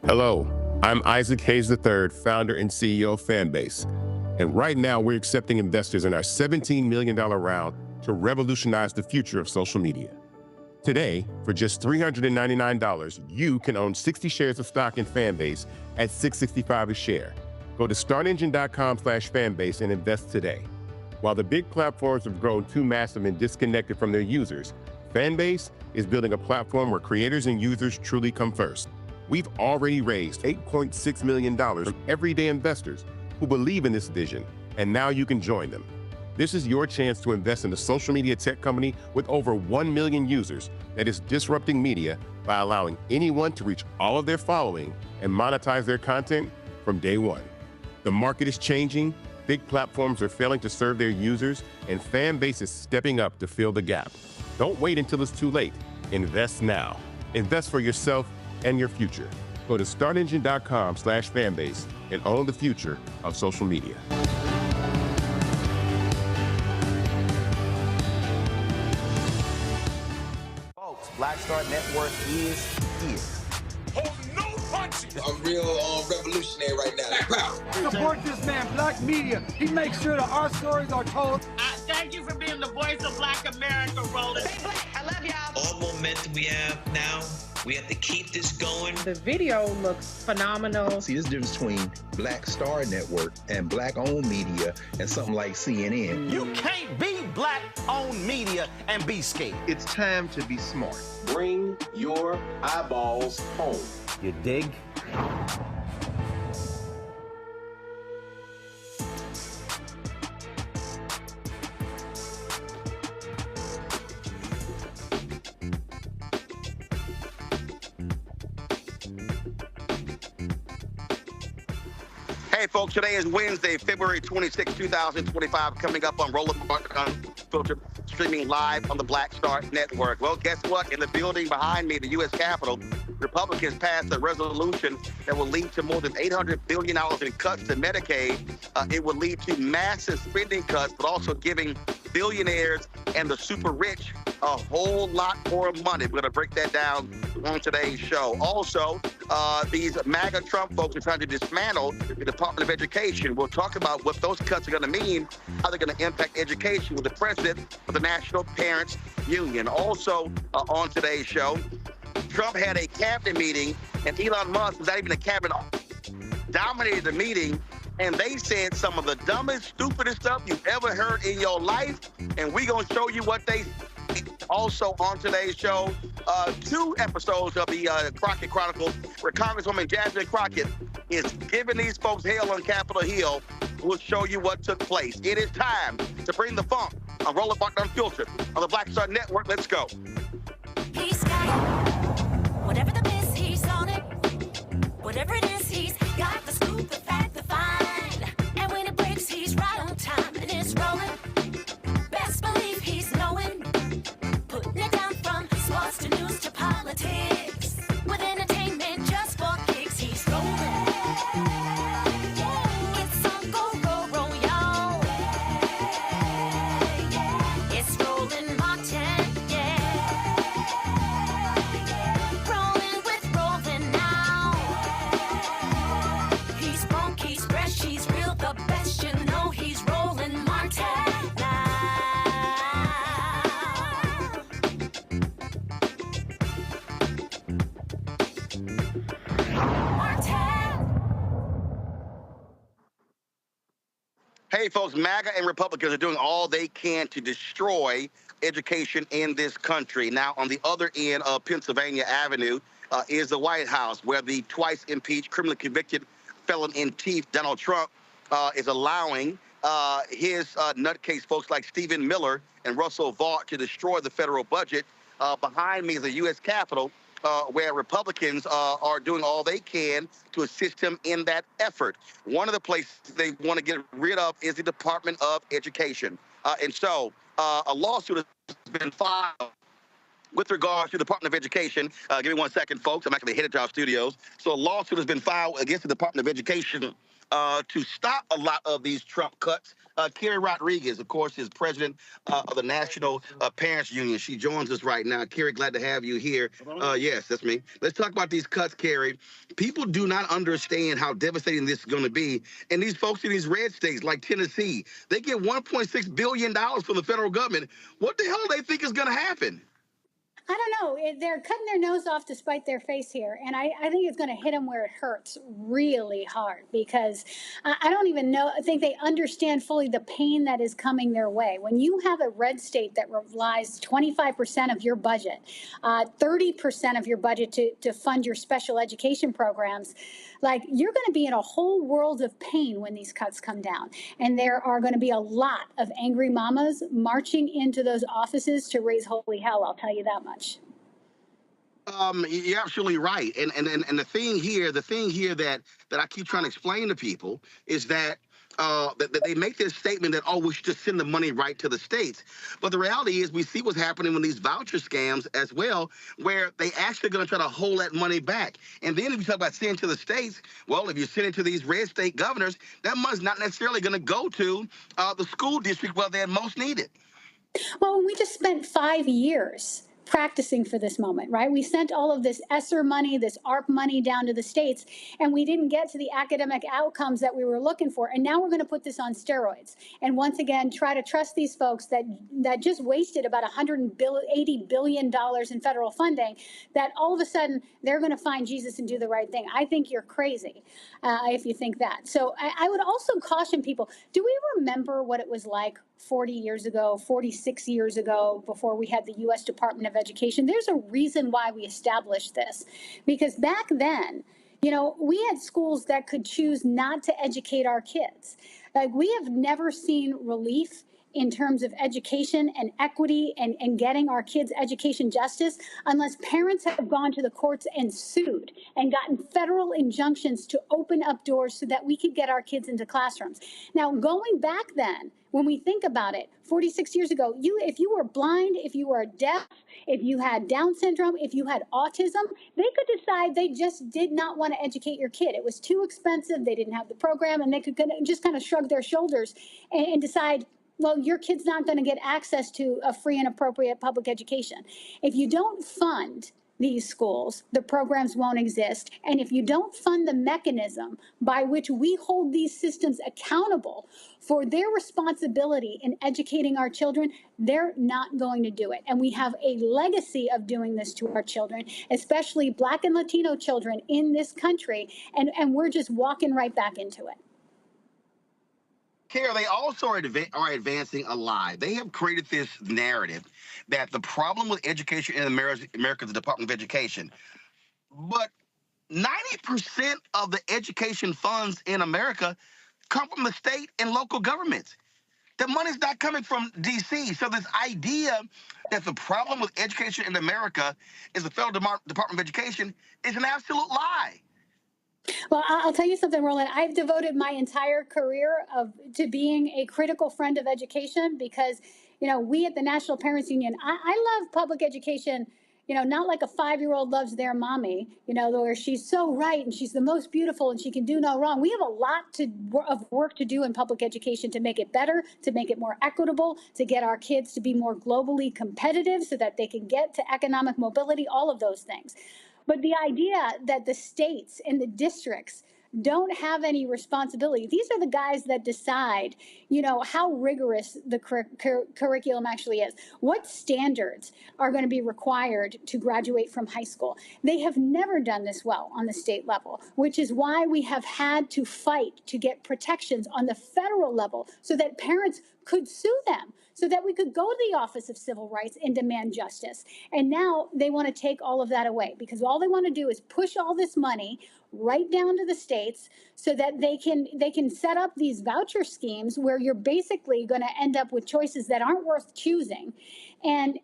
Hello, I'm Isaac Hayes III, founder and CEO of Fanbase. And right now, we're accepting investors in our $17 million round to revolutionize the future of social media. Today, for just $399, you can own 60 shares of stock in Fanbase at $665 a share. Go to startengine.com/fanbase and invest today. While the big platforms have grown too massive and disconnected from their users, Fanbase is building a platform where creators and users truly come first. We've already raised $8.6 million from everyday investors who believe in this vision, and now you can join them. This is your chance to invest in a social media tech company with over 1 million users that is disrupting media by allowing anyone to reach all of their following and monetize their content from day one. The market is changing, big platforms are failing to serve their users, and Fanbase is stepping up to fill the gap. Don't wait until it's too late. Invest now. Invest for yourself and your future. Go to startengine.com/fanbase and own the future of social media. Folks, Black Star Network is here. Hold no punches. I'm real revolutionary right now. Support this man, Black Media. He makes sure that our stories are told. Thank you for being the voice of Black America, Roland. Stay black. I love y'all. All momentum we have now, we have to keep this going. The video looks phenomenal. See, there's a difference between Black Star Network and Black-owned media and something like CNN. You can't be Black-owned media and be scared. It's time to be smart. Bring your eyeballs home. You dig? Hey, folks, today is Wednesday, February 26, 2025, coming up on Roland Martin Unfiltered, streaming live on the Black Star Network. Well, guess what? In the building behind me, the U.S. Capitol, Republicans passed a resolution that will lead to more than $800 billion in cuts to Medicaid. It will lead to massive spending cuts, but also giving billionaires and the super rich a whole lot more money. We're going to break that down on today's show. Also, these MAGA Trump folks are trying to dismantle the Department of Education. We'll talk about what those cuts are going to mean, how they're going to impact education with the president of the National Parents Union. Also, on today's show, Trump had a cabinet meeting, and Elon Musk was not even a cabinet, dominated the meeting, and they said some of the dumbest, stupidest stuff you've ever heard in your life, and we're going to show you what they also on today's show, 2 episodes of the Crockett Chronicles, where Congresswoman Jasmine Crockett is giving these folks hell on Capitol Hill. We'll show you what took place. It is time to bring the funk on Roland Martin Unfiltered on the Black Star Network. Let's go. He's got it. Whatever the miss, he's on it. Whatever it is, he's got the scoop, the fact, the find. And when it breaks, he's right on time and it's rolling. Best believe he's knowing. Putting it down from sports to news to politics. With entertainment just for kicks, he's rolling. It's on go, y'all. It's Roland Martin, yeah. Rolling with Roland now. He's funk, he's fresh, he's real, the best, you know he's Roland Martin. Hey, folks, MAGA and Republicans are doing all they can to destroy education in this country. Now, on the other end of Pennsylvania Avenue is the White House, where the twice impeached, criminally convicted felon in chief, Donald Trump, is allowing his nutcase folks like Stephen Miller and Russell Vought to destroy the federal budget. Behind me is the U.S. Capitol, where Republicans are doing all they can to assist him in that effort. One of the places they want to get rid of is the Department of Education. And so a lawsuit has been filed with regards to the Department of Education. Give me 1 second, folks. I'm actually headed to our studios. So a lawsuit has been filed against the Department of Education to stop a lot of these Trump cuts. Kerry Rodriguez, of course, is president of the National Parents Union. She joins us right now. Kerry, glad to have you here. Yes, that's me. Let's talk about these cuts, Kerry. People do not understand how devastating this is going to be. And these folks in these red states like Tennessee, they get $1.6 billion from the federal government. What the hell do they think is going to happen? I don't know. They're cutting their nose off to spite their face here. And I think it's going to hit them where it hurts really hard, because I don't even I think they understand fully the pain that is coming their way. When you have a red state that relies 25% of your budget, 30% of your budget to fund your special education programs, like, you're going to be in a whole world of pain when these cuts come down. And there are going to be a lot of angry mamas marching into those offices to raise holy hell, I'll tell you that much. You're absolutely right. And the thing here that I keep trying to explain to people is that that they make this statement that, oh, we should just send the money right to the states. But the reality is we see what's happening with these voucher scams as well, where they actually going to try to hold that money back. And then if you talk about sending to the states, well, if you send it to these red state governors, that money's not necessarily going to go to the school district where they're most needed. Well, we just spent 5 years practicing for this moment, right? We sent all of this ESSER money, this ARP money down to the states, and we didn't get to the academic outcomes that we were looking for. And now we're going to put this on steroids. And once again, try to trust these folks that just wasted about $180 billion in federal funding, that all of a sudden they're going to find Jesus and do the right thing. I think you're crazy if you think that. So I would also caution people, do we remember what it was like 40 years ago, 46 years ago, before we had the U.S. Department of Education? There's a reason why we established this, because back then, you know, we had schools that could choose not to educate our kids. Like, we have never seen relief in terms of education and equity and getting our kids education justice unless parents have gone to the courts and sued and gotten federal injunctions to open up doors so that we could get our kids into classrooms. Now, going back then, when we think about it, 46 years ago, if you were blind, if you were deaf, if you had Down syndrome, if you had autism, they could decide they just did not want to educate your kid. It was too expensive. They didn't have the program, and they could just kind of shrug their shoulders and decide, well, your kid's not going to get access to a free and appropriate public education. If you don't fund these schools, the programs won't exist. And if you don't fund the mechanism by which we hold these systems accountable for their responsibility in educating our children, they're not going to do it. And we have a legacy of doing this to our children, especially Black and Latino children in this country. And we're just walking right back into it. Kerry, they also are advancing a lie. They have created this narrative that the problem with education in America is the Department of Education. But 90% of the education funds in America come from the state and local governments. The money's not coming from D.C. So this idea that the problem with education in America is the federal Department of Education is an absolute lie. Well, I'll tell you something, Roland. I've devoted my entire career to being a critical friend of education because, you know, we at the National Parents Union, I love public education, you know, not like a 5-year-old loves their mommy, you know, where she's so right and she's the most beautiful and she can do no wrong. We have a lot of work to do in public education to make it better, to make it more equitable, to get our kids to be more globally competitive so that they can get to economic mobility, all of those things. But the idea that the states and the districts don't have any responsibility. These are the guys that decide, you know, how rigorous the curriculum actually is. What standards are going to be required to graduate from high school? They have never done this well on the state level, which is why we have had to fight to get protections on the federal level so that parents could sue them, so that we could go to the Office of Civil Rights and demand justice. And now they want to take all of that away because all they want to do is push all this money right down to the states so that they can set up these voucher schemes where you're basically going to end up with choices that aren't worth choosing. And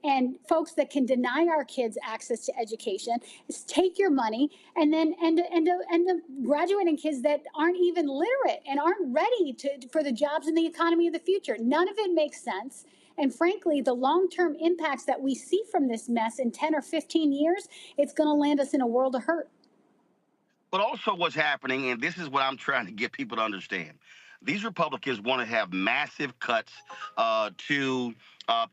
folks that can deny our kids access to education is take your money and then end up graduating kids that aren't even literate and aren't ready for the jobs and the economy of the future. None of it makes sense. And frankly, the long-term impacts that we see from this mess in 10 or 15 years, it's going to land us in a world of hurt. But also what's happening, and this is what I'm trying to get people to understand. These Republicans want to have massive cuts to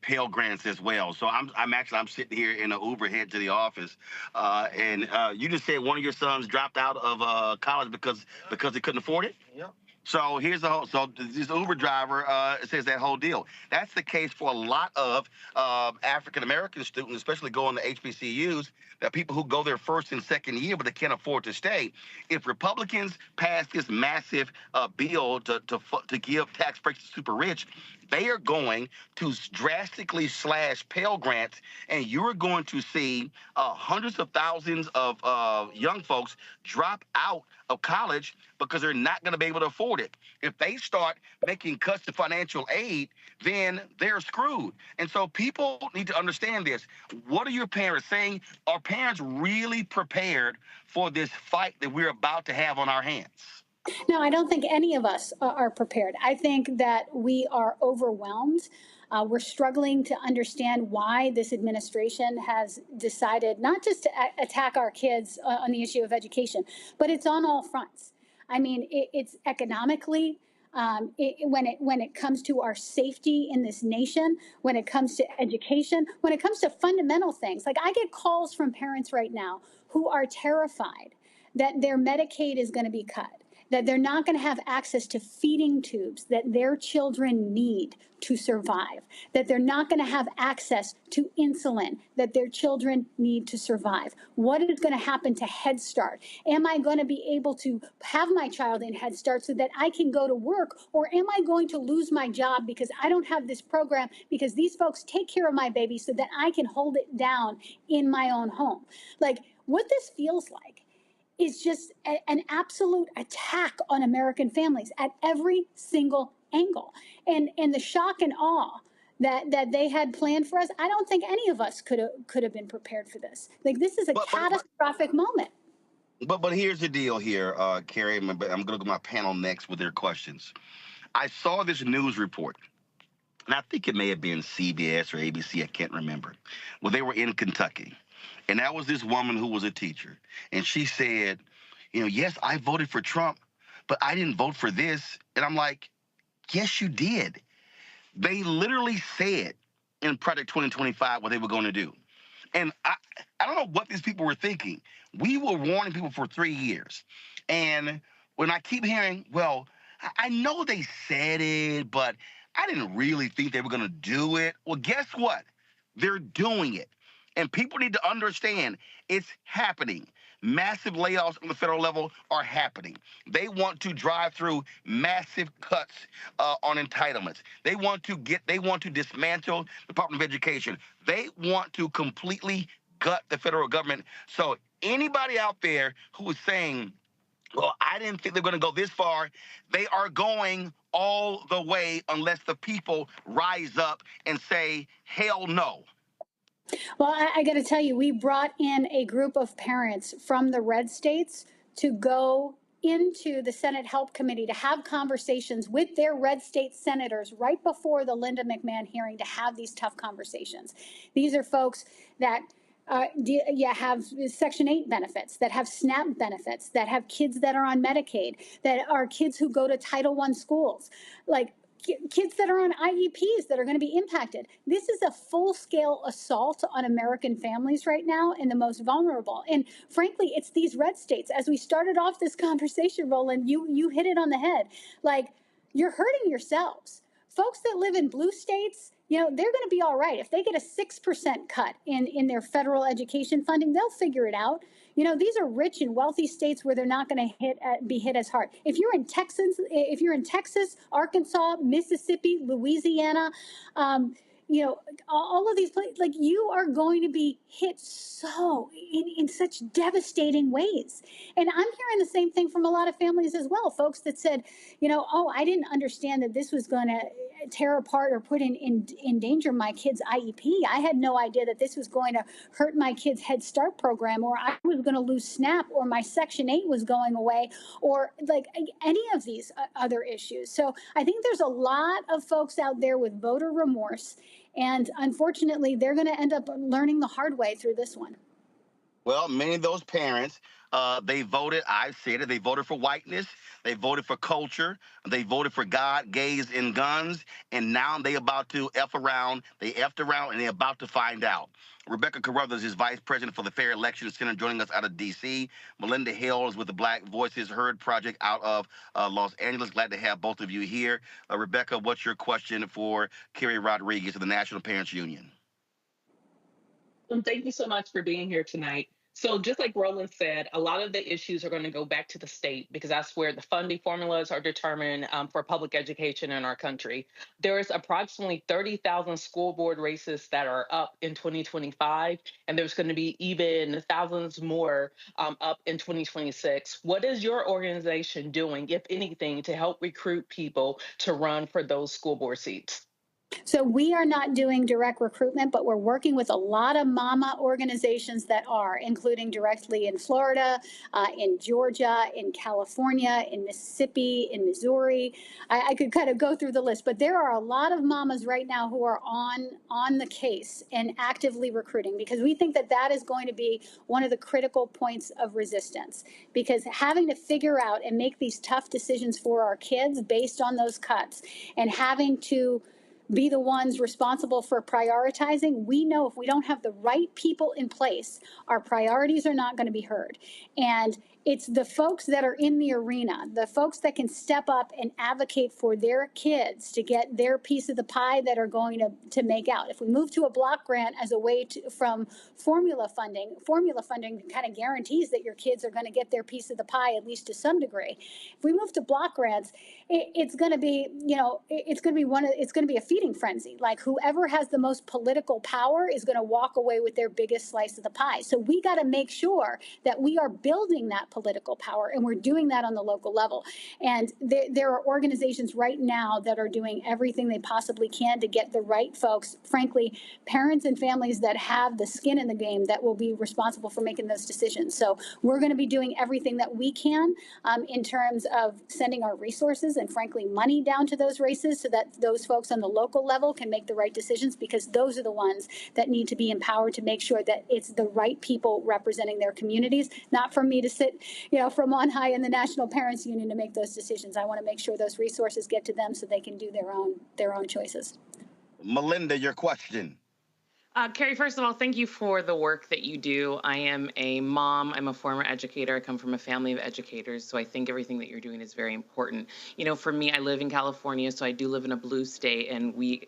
Pell Grants as well. So I'm sitting here in an Uber head to the office, and you just said one of your sons dropped out of college because they couldn't afford it. Yep. So here's the whole. So this Uber driver says that whole deal. That's the case for a lot of African American students, especially going to HBCUs. That people who go there first and second year, but they can't afford to stay. If Republicans pass this massive bill to give tax breaks to super rich, they are going to drastically slash Pell Grants, and you're going to see hundreds of thousands of young folks drop out of college because they're not going to be able to afford it. If they start making cuts to financial aid, then they're screwed. And so people need to understand this. What are your parents saying? Are parents really prepared for this fight that we're about to have on our hands? No, I don't think any of us are prepared. I think that we are overwhelmed. We're struggling to understand why this administration has decided not just to attack our kids on the issue of education, but it's on all fronts. I mean, it's economically, when it comes to our safety in this nation, when it comes to education, when it comes to fundamental things. Like, I get calls from parents right now who are terrified that their Medicaid is going to be cut, that they're not going to have access to feeding tubes that their children need to survive, that they're not going to have access to insulin that their children need to survive. What is going to happen to Head Start? Am I going to be able to have my child in Head Start so that I can go to work, or am I going to lose my job because I don't have this program, because these folks take care of my baby so that I can hold it down in my own home? Like, what this feels like is just an absolute attack on American families at every single angle. And the shock and awe that they had planned for us, I don't think any of us could have been prepared for this. Like, this is a catastrophic moment. But here's the deal here, Carrie. I'm going to go to my panel next with their questions. I saw this news report, and I think it may have been CBS or ABC, I can't remember. Well, they were in Kentucky. And that was this woman who was a teacher. And she said, yes, I voted for Trump, but I didn't vote for this. And I'm like, yes, you did. They literally said in Project 2025 what they were going to do. And I don't know what these people were thinking. We were warning people for 3 years. And when I keep hearing, well, I know they said it, but I didn't really think they were going to do it. Well, guess what? They're doing it. And people need to understand it's happening. Massive layoffs on the federal level are happening. They want to drive through massive cuts on entitlements. They want to dismantle the Department of Education. They want to completely gut the federal government. So anybody out there who is saying, well, I didn't think they're going to go this far, they are going all the way unless the people rise up and say, hell no. Well, I got to tell you, we brought in a group of parents from the red states to go into the Senate Help Committee to have conversations with their red state senators right before the Linda McMahon hearing, to have these tough conversations. These are folks that have Section 8 benefits, that have SNAP benefits, that have kids that are on Medicaid, that are kids who go to Title I schools, like kids that are on IEPs that are going to be impacted. This is a full-scale assault on American families right now, and the most vulnerable. And frankly, it's these red states. As we started off this conversation, Roland, you hit it on the head. Like, you're hurting yourselves. Folks that live in blue states, they're going to be all right. If they get a 6% cut in their federal education funding, they'll figure it out. These are rich and wealthy states where they're not going to be hit as hard. If you're in Texas, Arkansas, Mississippi, Louisiana, all of these places, like, you are going to be hit so in such devastating ways. And I'm hearing the same thing from a lot of families as well, folks that said, I didn't understand that this was going to tear apart or put in danger my kid's IEP. I had no idea that this was going to hurt my kid's Head Start program, or I was going to lose SNAP, or my Section 8 was going away, or like any of these other issues. So I think there's a lot of folks out there with voter remorse, and unfortunately, they're going to end up learning the hard way through this one. Well, many of those parents, they voted, I said it, they voted for whiteness, they voted for culture, they voted for God, gays, and guns, and now they about to F around, they effed around, and they're about to find out. Rebecca Carruthers is Vice President for the Fair Election Center, joining us out of D.C. Melinda Hill is with the Black Voices Heard Project out of Los Angeles. Glad to have both of you here. Rebecca, what's your question for Kerry Rodriguez of the National Parents Union? Thank you so much for being here tonight. So just like Roland said, a lot of the issues are going to go back to the state because that's where the funding formulas are determined for public education in our country. There is approximately 30,000 school board races that are up in 2025, and there's going to be even thousands more up in 2026. What is your organization doing, if anything, to help recruit people to run for those school board seats? So we are not doing direct recruitment, but we're working with a lot of mama organizations that are, including directly in Florida, in Georgia, in California, in Mississippi, in Missouri. I could kind of go through the list, but there are a lot of mamas right now who are on the case and actively recruiting, because we think that that is going to be one of the critical points of resistance, because having to figure out and make these tough decisions for our kids based on those cuts and having to be the ones responsible for prioritizing, we know if we don't have the right people in place, our priorities are not going to be heard. And it's the folks that are in the arena, the folks that can step up and advocate for their kids to get their piece of the pie that are going to make out. If we move to a block grant as a way from formula funding kind of guarantees that your kids are going to get their piece of the pie, at least to some degree. If we move to block grants, it's going to be, it's going to be a feeding frenzy. Like whoever has the most political power is going to walk away with their biggest slice of the pie. So we got to make sure that we are building that political power, and we're doing that on the local level. And there are organizations right now that are doing everything they possibly can to get the right folks, frankly, parents and families that have the skin in the game that will be responsible for making those decisions. So we're going to be doing everything that we can in terms of sending our resources and frankly money down to those races so that those folks on the local level can make the right decisions, because those are the ones that need to be empowered to make sure that it's the right people representing their communities, not for me to sit from on high in the National Parents Union to make those decisions. I want to make sure those resources get to them so they can do their own choices. Melinda, your question. Kerry, first of all, thank you for the work that you do. I am a mom. I'm a former educator. I come from a family of educators, so I think everything that you're doing is very important. For me, I live in California, so I do live in a blue state, and we,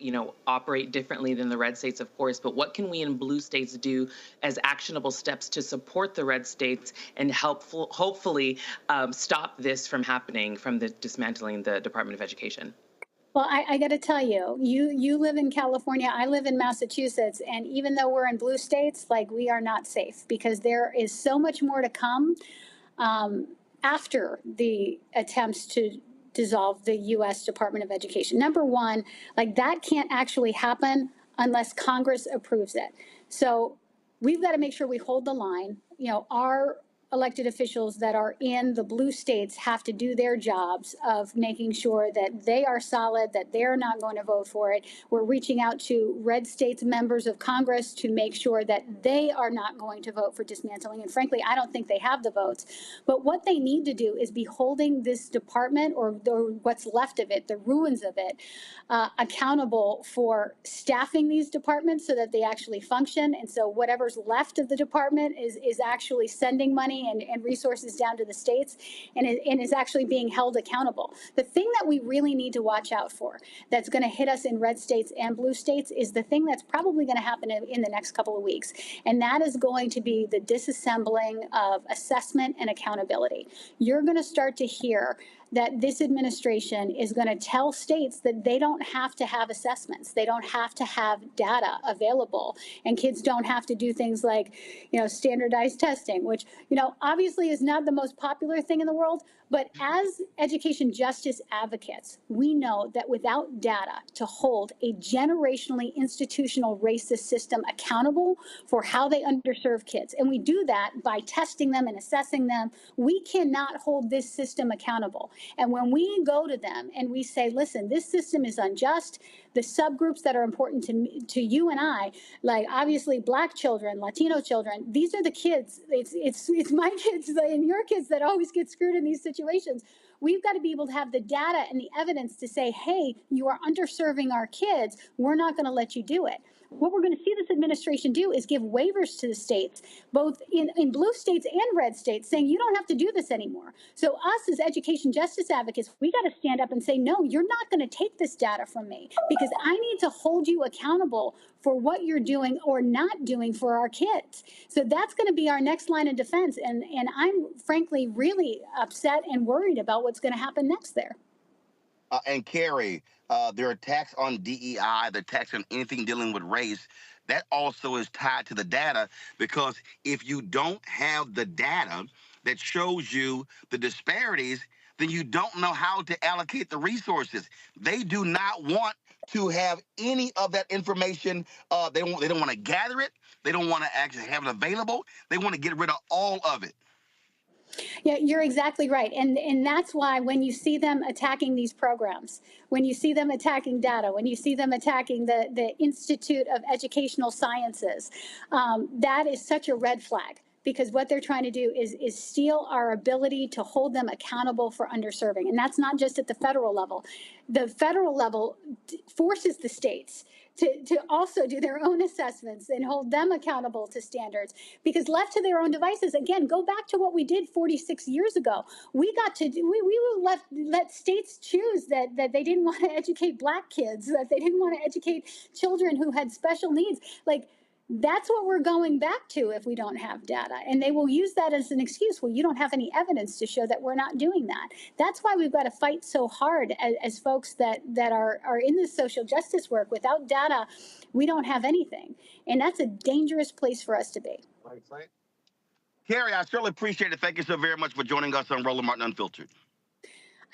operate differently than the red states, of course. But what can we in blue states do as actionable steps to support the red states and hopefully stop this from happening, from the dismantling the Department of Education? Well, I got to tell you, you live in California, I live in Massachusetts, and even though we're in blue states, we are not safe, because there is so much more to come after the attempts to dissolve the U.S. Department of Education. Number one, that can't actually happen unless Congress approves it. So we've got to make sure we hold the line. Our elected officials that are in the blue states have to do their jobs of making sure that they are solid, that they're not going to vote for it. We're reaching out to red states members of Congress to make sure that they are not going to vote for dismantling. And frankly, I don't think they have the votes. But what they need to do is be holding this department, or what's left of it, the ruins of it, accountable for staffing these departments so that they actually function. And so whatever's left of the department is actually sending money and resources down to the states, and is actually being held accountable. The thing that we really need to watch out for that's going to hit us in red states and blue states is the thing that's probably going to happen in the next couple of weeks, and that is going to be the disassembling of assessment and accountability. You're going to start to hear that this administration is going to tell states that they don't have to have assessments. They don't have to have data available. And kids don't have to do things like, standardized testing, which, obviously is not the most popular thing in the world, But as education justice advocates, we know that without data to hold a generationally institutional racist system accountable for how they underserve kids, and we do that by testing them and assessing them, we cannot hold this system accountable. And when we go to them and we say, listen, this system is unjust, the subgroups that are important to you and I, like obviously Black children, Latino children, these are the kids, it's my kids and your kids that always get screwed in these situations. We've got to be able to have the data and the evidence to say, hey, you are underserving our kids. We're not going to let you do it. What we're going to see this administration do is give waivers to the states, both in blue states and red states, saying you don't have to do this anymore. So us as education justice advocates, we got to stand up and say, no, you're not going to take this data from me because I need to hold you accountable for what you're doing or not doing for our kids. So that's going to be our next line of defense. And I'm frankly really upset and worried about what's going to happen next there. And Carrie, their attacks on DEI, the attacks on anything dealing with race, that also is tied to the data, because if you don't have the data that shows you the disparities, then you don't know how to allocate the resources. They do not want to have any of that information. They don't want to gather it. They don't want to actually have it available. They want to get rid of all of it. Yeah, you're exactly right. And that's why when you see them attacking these programs, when you see them attacking data, when you see them attacking the Institute of Educational Sciences, that is such a red flag. Because what they're trying to do is steal our ability to hold them accountable for underserving. And that's not just at the federal level. The federal level forces the states to also do their own assessments and hold them accountable to standards. Because left to their own devices, again, go back to what we did 46 years ago. We let states choose that they didn't want to educate Black kids, that they didn't want to educate children who had special needs. Like, that's what we're going back to if we don't have data. And they will use that as an excuse. Well, you don't have any evidence to show that we're not doing that. That's why we've got to fight so hard as folks that are in this social justice work. Without data, we don't have anything. And that's a dangerous place for us to be. Right. Carrie, I certainly appreciate it. Thank you so very much for joining us on Roland Martin Unfiltered.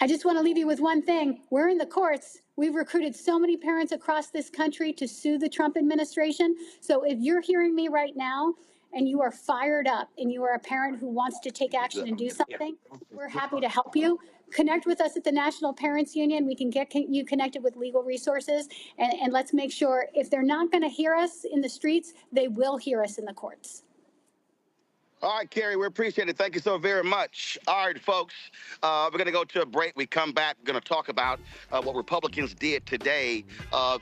I just want to leave you with one thing. We're in the courts. We've recruited so many parents across this country to sue the Trump administration. So if you're hearing me right now and you are fired up and you are a parent who wants to take action and do something, we're happy to help you. Connect with us at the National Parents Union. We can get you connected with legal resources. And let's make sure if they're not going to hear us in the streets, they will hear us in the courts. All right, Carrie, we appreciate it. Thank you so very much. All right, folks, we're going to go to a break. We come back, we're going to talk about what Republicans did today.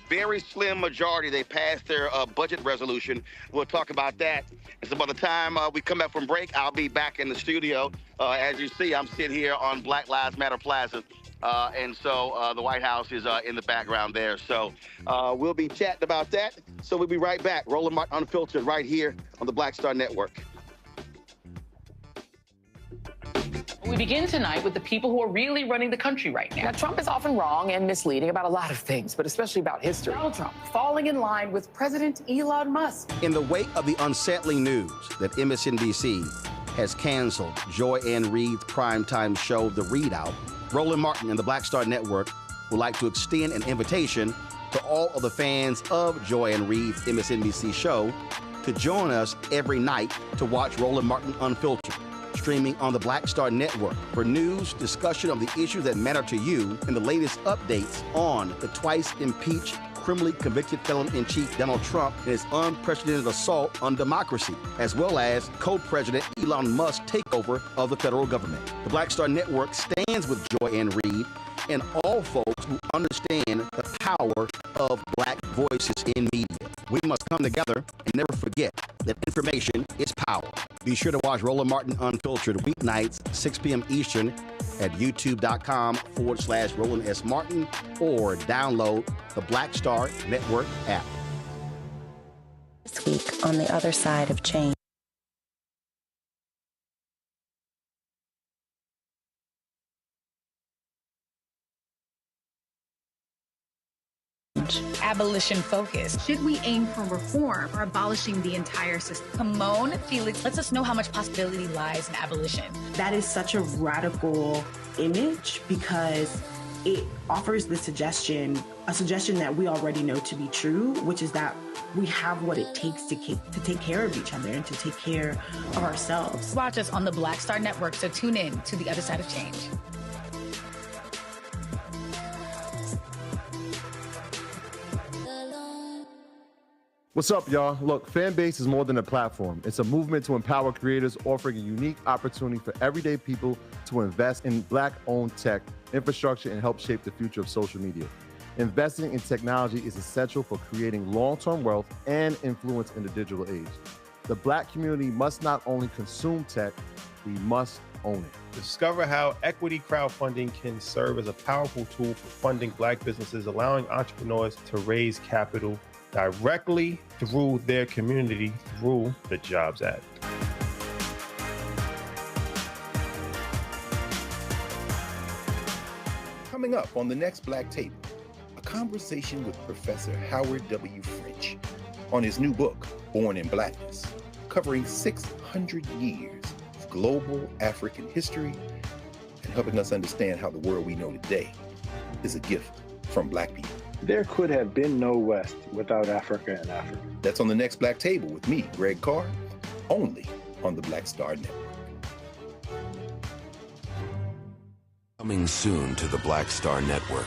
Very slim majority. They passed their budget resolution. We'll talk about that. And so by the time we come back from break, I'll be back in the studio. As you see, I'm sitting here on Black Lives Matter Plaza. And so the White House is in the background there. So we'll be chatting about that. So we'll be right back. Roland Martin Unfiltered right here on the Black Star Network. We begin tonight with the people who are really running the country right now. Now, Trump is often wrong and misleading about a lot of things, but especially about history. Donald Trump falling in line with President Elon Musk. In the wake of the unsettling news that MSNBC has canceled Joy Ann Reid's primetime show, The Readout, Roland Martin and the Black Star Network would like to extend an invitation to all of the fans of Joy Ann Reid's MSNBC show to join us every night to watch Roland Martin Unfiltered, streaming on the Black Star Network for news, discussion of the issues that matter to you, and the latest updates on the twice impeached, criminally convicted felon-in-chief Donald Trump and his unprecedented assault on democracy, as well as co-president Elon Musk's takeover of the federal government. The Black Star Network stands with Joy Ann Reid and all folks who understand the power of Black voices in media. We must come together and never forget that information is power. Be sure to watch Roland Martin Unfiltered weeknights, 6 p.m. Eastern at youtube.com/Roland S. Martin or download the Black Star Network app. This week on the other side of change. change. Abolition focus. Should we aim for reform or abolishing the entire system? Simone Felix lets us know how much possibility lies in abolition. That is such a radical image because it offers the suggestion, a suggestion that we already know to be true, which is that we have what it takes to take care of each other and to take care of ourselves. Watch us on the Black Star Network, so tune in to The Other Side of Change. What's up, y'all? Look, Fanbase is more than a platform. It's a movement to empower creators, offering a unique opportunity for everyday people to invest in Black-owned tech, infrastructure, and help shape the future of social media. Investing in technology is essential for creating long-term wealth and influence in the digital age. The Black community must not only consume tech, we must own it. Discover how equity crowdfunding can serve as a powerful tool for funding Black businesses, allowing entrepreneurs to raise capital directly through their community through the Jobs Act. Coming up on the next Black Table, a conversation with Professor Howard W. French on his new book, Born in Blackness, covering 600 years of global African history and helping us understand how the world we know today is a gift from Black people. There could have been no West without Africa and Africa. That's on the next Black Table with me, Greg Carr, only on the Black Star Network. Coming soon to the Black Star Network.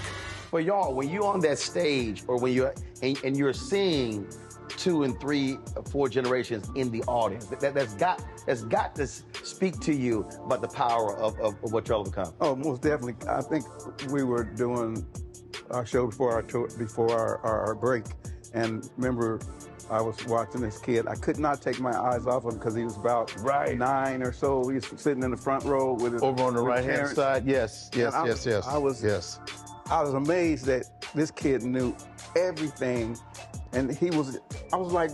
Well, y'all, when you're on that stage or when you're and you're seeing 2 and 3, 4 generations in the audience, that's got to speak to you about the power of what y'all have become. Oh, most definitely. I think we were doing our show before our tour, before our break, and remember, I was watching this kid. I could not take my eyes off him because he was about 9 or so. He was sitting in the front row with his over on the right hand side. Yes. I was amazed that this kid knew everything, and I was like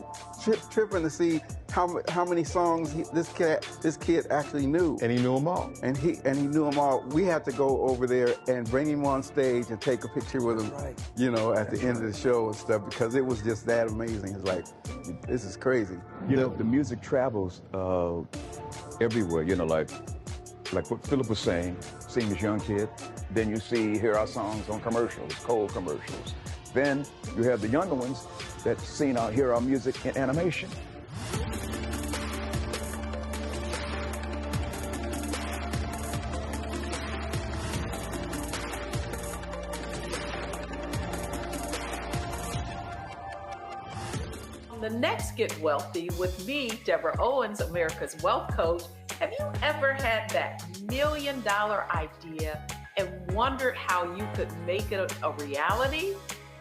tripping to see how many songs this kid actually knew. And he knew them all. And he knew them all. We had to go over there and bring him on stage and take a picture with him, at the end of the show and stuff, because it was just that amazing. It's like, this is crazy. The music travels everywhere, like what Philip was saying, seeing this young kid. Then you hear our songs on commercials, cold commercials. Then you have the younger ones that hear our music in animation. The next Get Wealthy with me, Deborah Owens, America's Wealth Coach. Have you ever had that $1 million idea and wondered how you could make it a reality?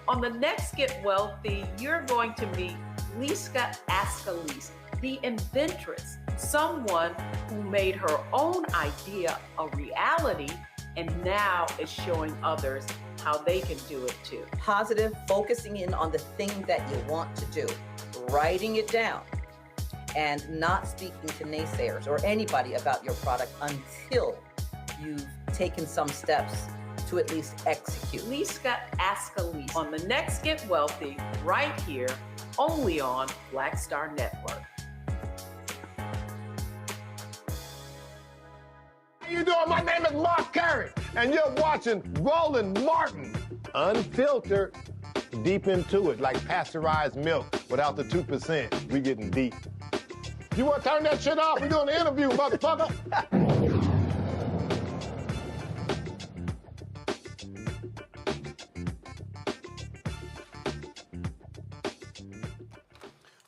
On the next Get Wealthy, you're going to meet Liska Askalise, the inventress, someone who made her own idea a reality and now is showing others how they can do it too. Positive, focusing in on the thing that you want to do, writing it down, and not speaking to naysayers or anybody about your product until you've taken some steps to at least execute. Liska Askalise on the next Get Wealthy, right here, only on Black Star Network. How you doing? My name is Mark Carey, and you're watching Roland Martin, unfiltered, deep into it, like pasteurized milk without the 2%. We getting deep. You want to turn that shit off? We're doing an interview, motherfucker.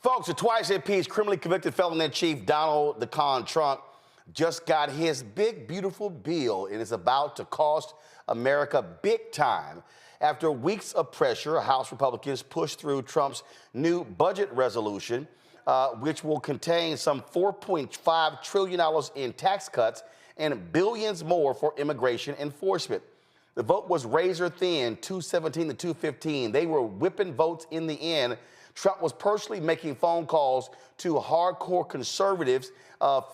Folks, a twice impeached, criminally convicted felon-in-chief Donald the Con Trump just got his big, beautiful bill, and is about to cost America big time. After weeks of pressure, House Republicans pushed through Trump's new budget resolution, which will contain some $4.5 trillion in tax cuts and billions more for immigration enforcement. The vote was razor thin, 217 to 215. They were whipping votes in the end. Trump was personally making phone calls to hardcore conservatives,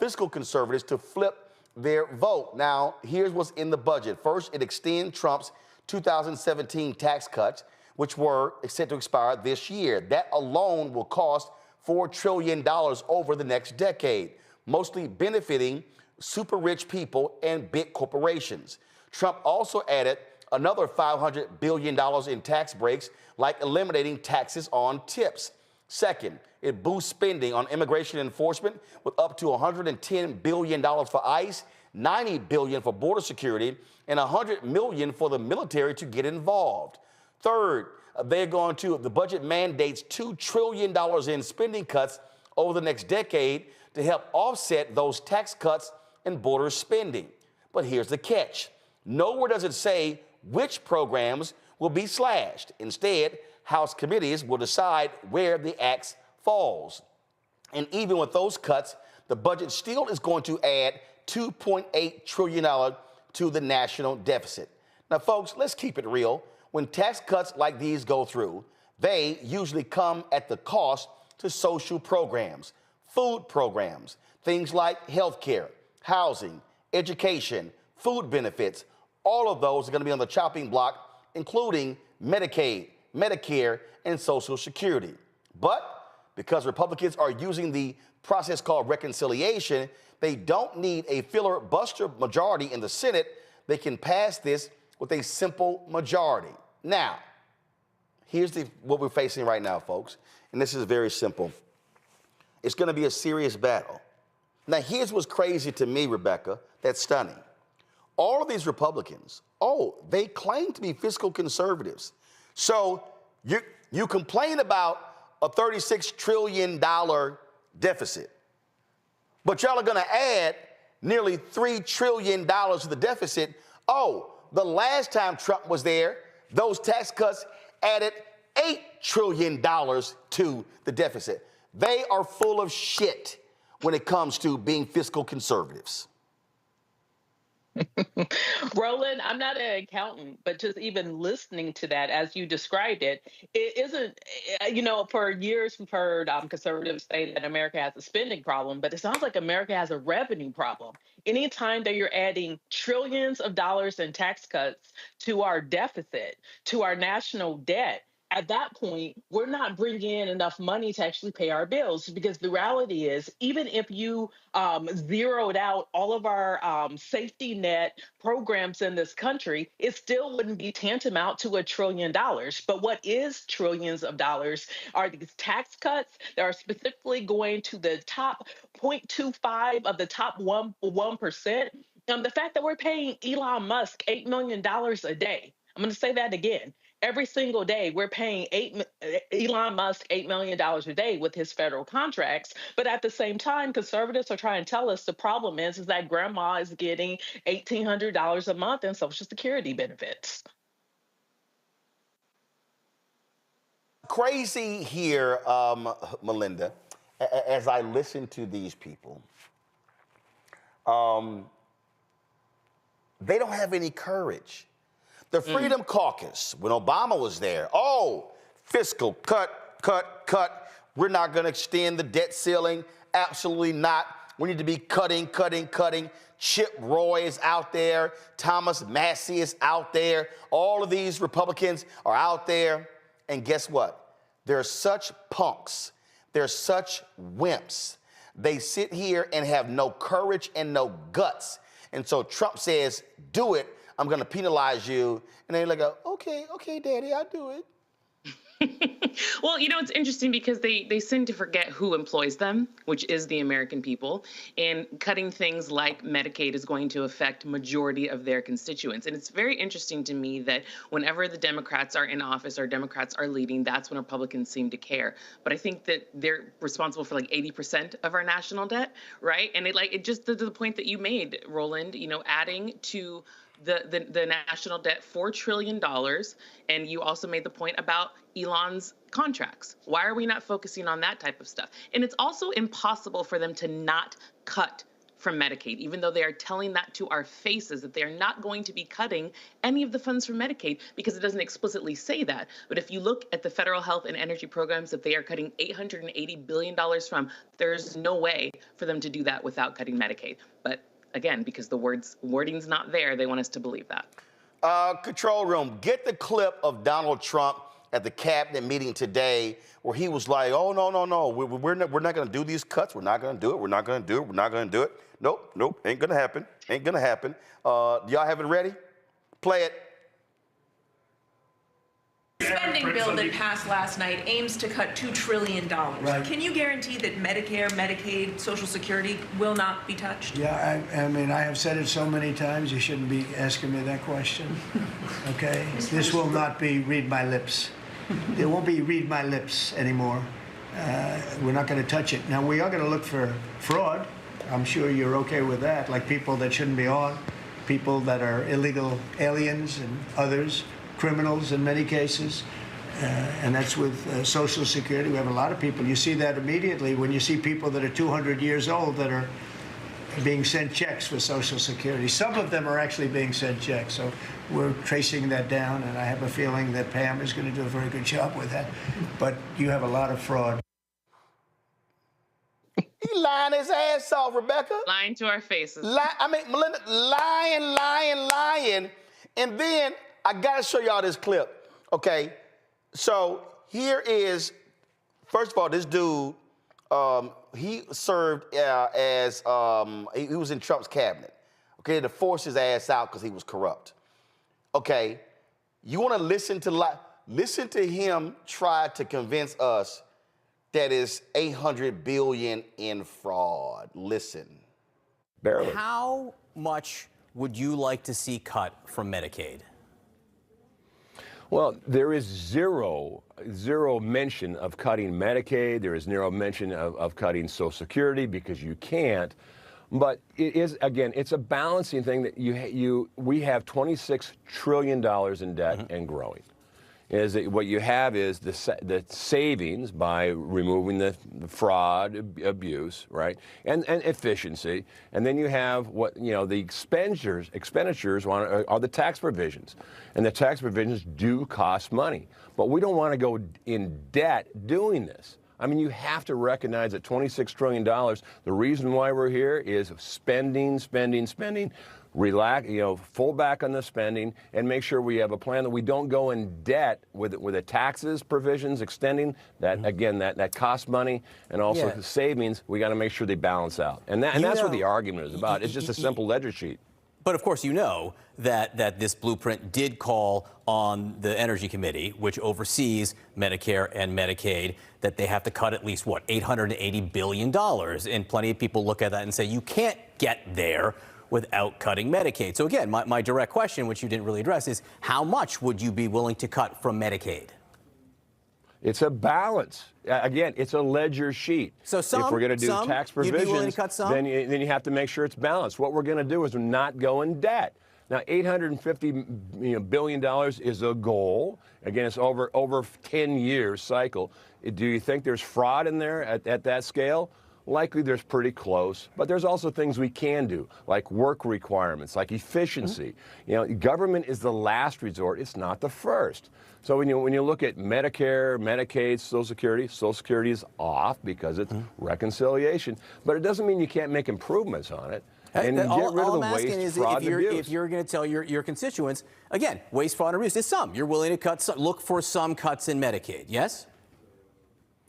fiscal conservatives, to flip their vote. Now, here's what's in the budget. First, it extends Trump's 2017 tax cuts, which were set to expire this year. That alone will cost $4 trillion over the next decade, mostly benefiting super rich people and big corporations. Trump also added another $500 billion in tax breaks, like eliminating taxes on tips. Second, it boosts spending on immigration enforcement with up to $110 billion for ICE, $90 billion for border security, and $100 million for the military to get involved. Third, the budget mandates $2 trillion in spending cuts over the next decade to help offset those tax cuts and border spending. But here's the catch. Nowhere does it say which programs will be slashed. Instead, House committees will decide where the axe falls. And even with those cuts, the budget still is going to add $2.8 trillion to the national deficit. Now, folks, let's keep it real. When tax cuts like these go through, they usually come at the cost to social programs, food programs, things like health care, housing, education, food benefits. All of those are going to be on the chopping block, including Medicaid, Medicare, and Social Security. But because Republicans are using the process called reconciliation, they don't need a filibuster majority in the Senate. They can pass this with a simple majority. Now, here's what we're facing right now, folks, and this is very simple. It's going to be a serious battle. Now, here's what's crazy to me, Rebecca, that's stunning. All of these Republicans, they claim to be fiscal conservatives. So you complain about a $36 trillion deficit, but y'all are going to add nearly $3 trillion to the deficit. The last time Trump was there, those tax cuts added $8 trillion to the deficit. They are full of shit when it comes to being fiscal conservatives. Roland, I'm not an accountant, but just even listening to that as you described it, it isn't, for years we've heard conservatives say that America has a spending problem, but it sounds like America has a revenue problem. Anytime that you're adding trillions of dollars in tax cuts to our deficit, to our national debt, at that point, we're not bringing in enough money to actually pay our bills, because the reality is, even if you zeroed out all of our safety net programs in this country, it still wouldn't be tantamount to $1 trillion. But what is trillions of dollars are these tax cuts that are specifically going to the top 0.25 of the top 1%. The fact that we're paying Elon Musk $8 million a day. I'm going to say that again. Every single day, we're paying Elon Musk $8 million a day with his federal contracts. But at the same time, conservatives are trying to tell us the problem is that grandma is getting $1,800 a month in Social Security benefits. Crazy here, Melinda, as I listen to these people, they don't have any courage. The Freedom Caucus, when Obama was there, fiscal cut. We're not going to extend the debt ceiling. Absolutely not. We need to be cutting. Chip Roy is out there. Thomas Massey is out there. All of these Republicans are out there. And guess what? They're such punks. They're such wimps. They sit here and have no courage and no guts. And so Trump says, do it. I'm going to penalize you. And they're like, okay, Daddy, I'll do it. Well, it's interesting because they seem to forget who employs them, which is the American people. And cutting things like Medicaid is going to affect majority of their constituents. And it's very interesting to me that whenever the Democrats are in office or Democrats are leading, that's when Republicans seem to care. But I think that they're responsible for like 80% of our national debt, right? And it just to the point that you made, Roland, adding to the national debt $4 trillion. And you also made the point about Elon's contracts. Why are we not focusing on that type of stuff? And it's also impossible for them to not cut from Medicaid, even though they are telling that to our faces, that they are not going to be cutting any of the funds from Medicaid, because it doesn't explicitly say that. But if you look at the federal health and energy programs that they are cutting $880 billion from, there's no way for them to do that without cutting Medicaid. But again, because the wording's not there, they want us to believe that. Control room, get the clip of Donald Trump at the cabinet meeting today where he was like, oh, no, we're not going to do these cuts. We're not going to do it. We're not going to do it. We're not going to do it. Nope, ain't going to happen. Ain't going to happen. Do y'all have it ready? Play it. The spending bill that passed last night aims to cut $2 trillion. Right. Can you guarantee that Medicare, Medicaid, Social Security will not be touched? Yeah, I mean, I have said it so many times, you shouldn't be asking me that question. Okay? This will not be read my lips. There won't be read my lips anymore. We're not going to touch it. Now, we are going to look for fraud. I'm sure you're okay with that, like people that shouldn't be on, people that are illegal aliens and others, criminals in many cases. And that's with Social Security. We have a lot of people. You see that immediately when you see people that are 200 years old that are being sent checks for Social Security. Some of them are actually being sent checks. So we're tracing that down, and I have a feeling that Pam is going to do a very good job with that. But you have a lot of fraud. He lying his ass off, Rebecca. Lying to our faces. Melinda, lying. And then I got to show y'all this clip, okay? So here is, first of all, this dude, he served he was in Trump's cabinet, okay? To force his ass out because he was corrupt, okay? You want to listen to him try to convince us that is $800 billion in fraud. Listen. Barely. How much would you like to see cut from Medicaid? Well, there is zero mention of cutting Medicaid. There is zero mention of cutting Social Security because you can't. But it is, again, it's a balancing thing that we have $26 trillion in debt and growing. Is that what you have is the savings by removing the fraud, abuse, right, and efficiency, and then you have what the expenditures are the tax provisions, and the tax provisions do cost money, but we don't want to go in debt doing this. I mean, you have to recognize that $26 trillion. The reason why we're here is spending. Relax, full back on the spending, and make sure we have a plan that we don't go in debt with the taxes provisions extending that. Again, that costs money, and also the savings. We got to make sure they balance out, and that's what the argument is about. It's just a simple ledger sheet. But of course, you know that this blueprint did call on the Energy Committee, which oversees Medicare and Medicaid, that they have to cut at least $880 billion, and plenty of people look at that and say you can't get there without cutting Medicaid. So again, my direct question, which you didn't really address, is how much would you be willing to cut from Medicaid? It's a balance. Again, it's a ledger sheet. So if we're going to do tax provisions, you'd be willing to cut some? Then you have to make sure it's balanced. What we're going to do is not go in debt. Now, $850 billion is a goal. Again, it's over 10 years cycle. Do you think there's fraud in there at that scale? Likely there's pretty close, but there's also things we can do, like work requirements, like efficiency. Government is the last resort, it's not the first. So when you look at Medicare, Medicaid, Social Security is off because it's reconciliation, but it doesn't mean you can't make improvements on it. And get rid of the waste, fraud, and abuse. If you're going to tell your constituents, again, waste, fraud, and abuse, there's some. You're willing to look for some cuts in Medicaid, yes?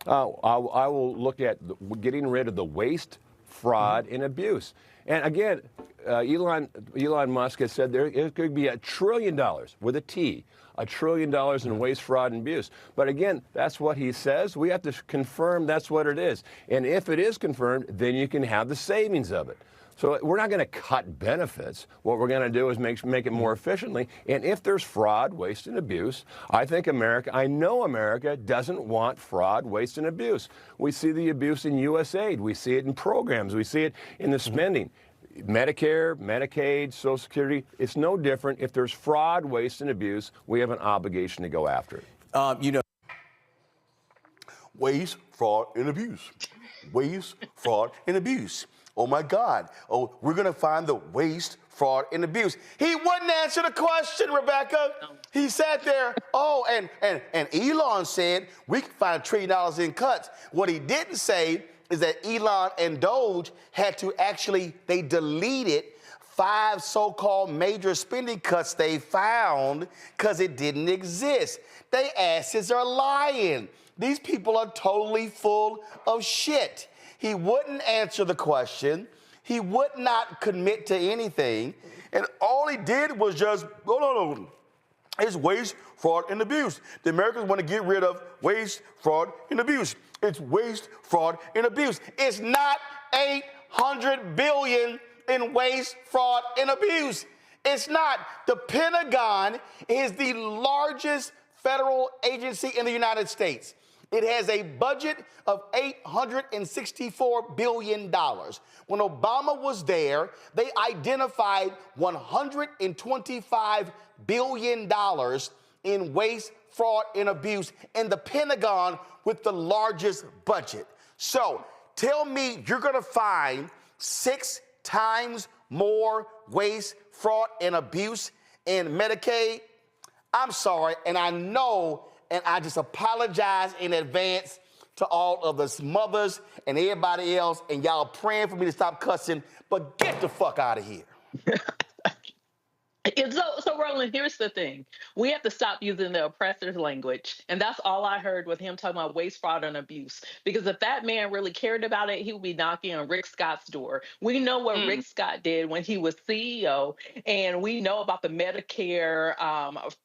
I will look at getting rid of the waste, fraud, and abuse. And again, Elon Musk has said it could be $1 trillion with a T, $1 trillion in waste, fraud, and abuse. But again, that's what he says. We have to confirm that's what it is. And if it is confirmed, then you can have the savings of it. So we're not going to cut benefits. What we're going to do is make it more efficiently. And if there's fraud, waste, and abuse, I know America doesn't want fraud, waste, and abuse. We see the abuse in USAID. We see it in programs. We see it in the spending. Medicare, Medicaid, Social Security, it's no different. If there's fraud, waste, and abuse, we have an obligation to go after it. Waste, fraud, and abuse. Waste, fraud, and abuse. Oh, my God. Oh, we're going to find the waste, fraud, and abuse. He wouldn't answer the question, Rebecca. He sat there, and Elon said we could find $1 trillion in cuts. What he didn't say is that Elon and Doge had to they deleted 5 so-called major spending cuts they found because it didn't exist. They asses are lying. These people are totally full of shit. He wouldn't answer the question. He would not commit to anything. And all he did was just, no. It's waste, fraud, and abuse. The Americans want to get rid of waste, fraud, and abuse. It's waste, fraud, and abuse. It's not $800 billion in waste, fraud, and abuse. It's not. The Pentagon is the largest federal agency in the United States. It has a budget of $864 billion. When Obama was there, they identified $125 billion in waste, fraud, and abuse in the Pentagon with the largest budget. So tell me you're going to find 6 times more waste, fraud, and abuse in Medicaid? I'm sorry, and I know, and I just apologize in advance to all of the mothers and everybody else, and y'all praying for me to stop cussing, but get the fuck out of here. So Roland, here's the thing. We have to stop using the oppressor's language. And that's all I heard with him talking about waste, fraud, and abuse. Because if that man really cared about it, he would be knocking on Rick Scott's door. We know what Rick Scott did when he was CEO, and we know about the Medicare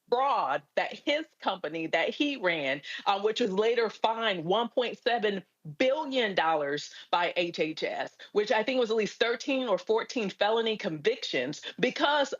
fraud that his company that he ran, which was later fined $1.7 billion by HHS, which I think was at least 13 or 14 felony convictions because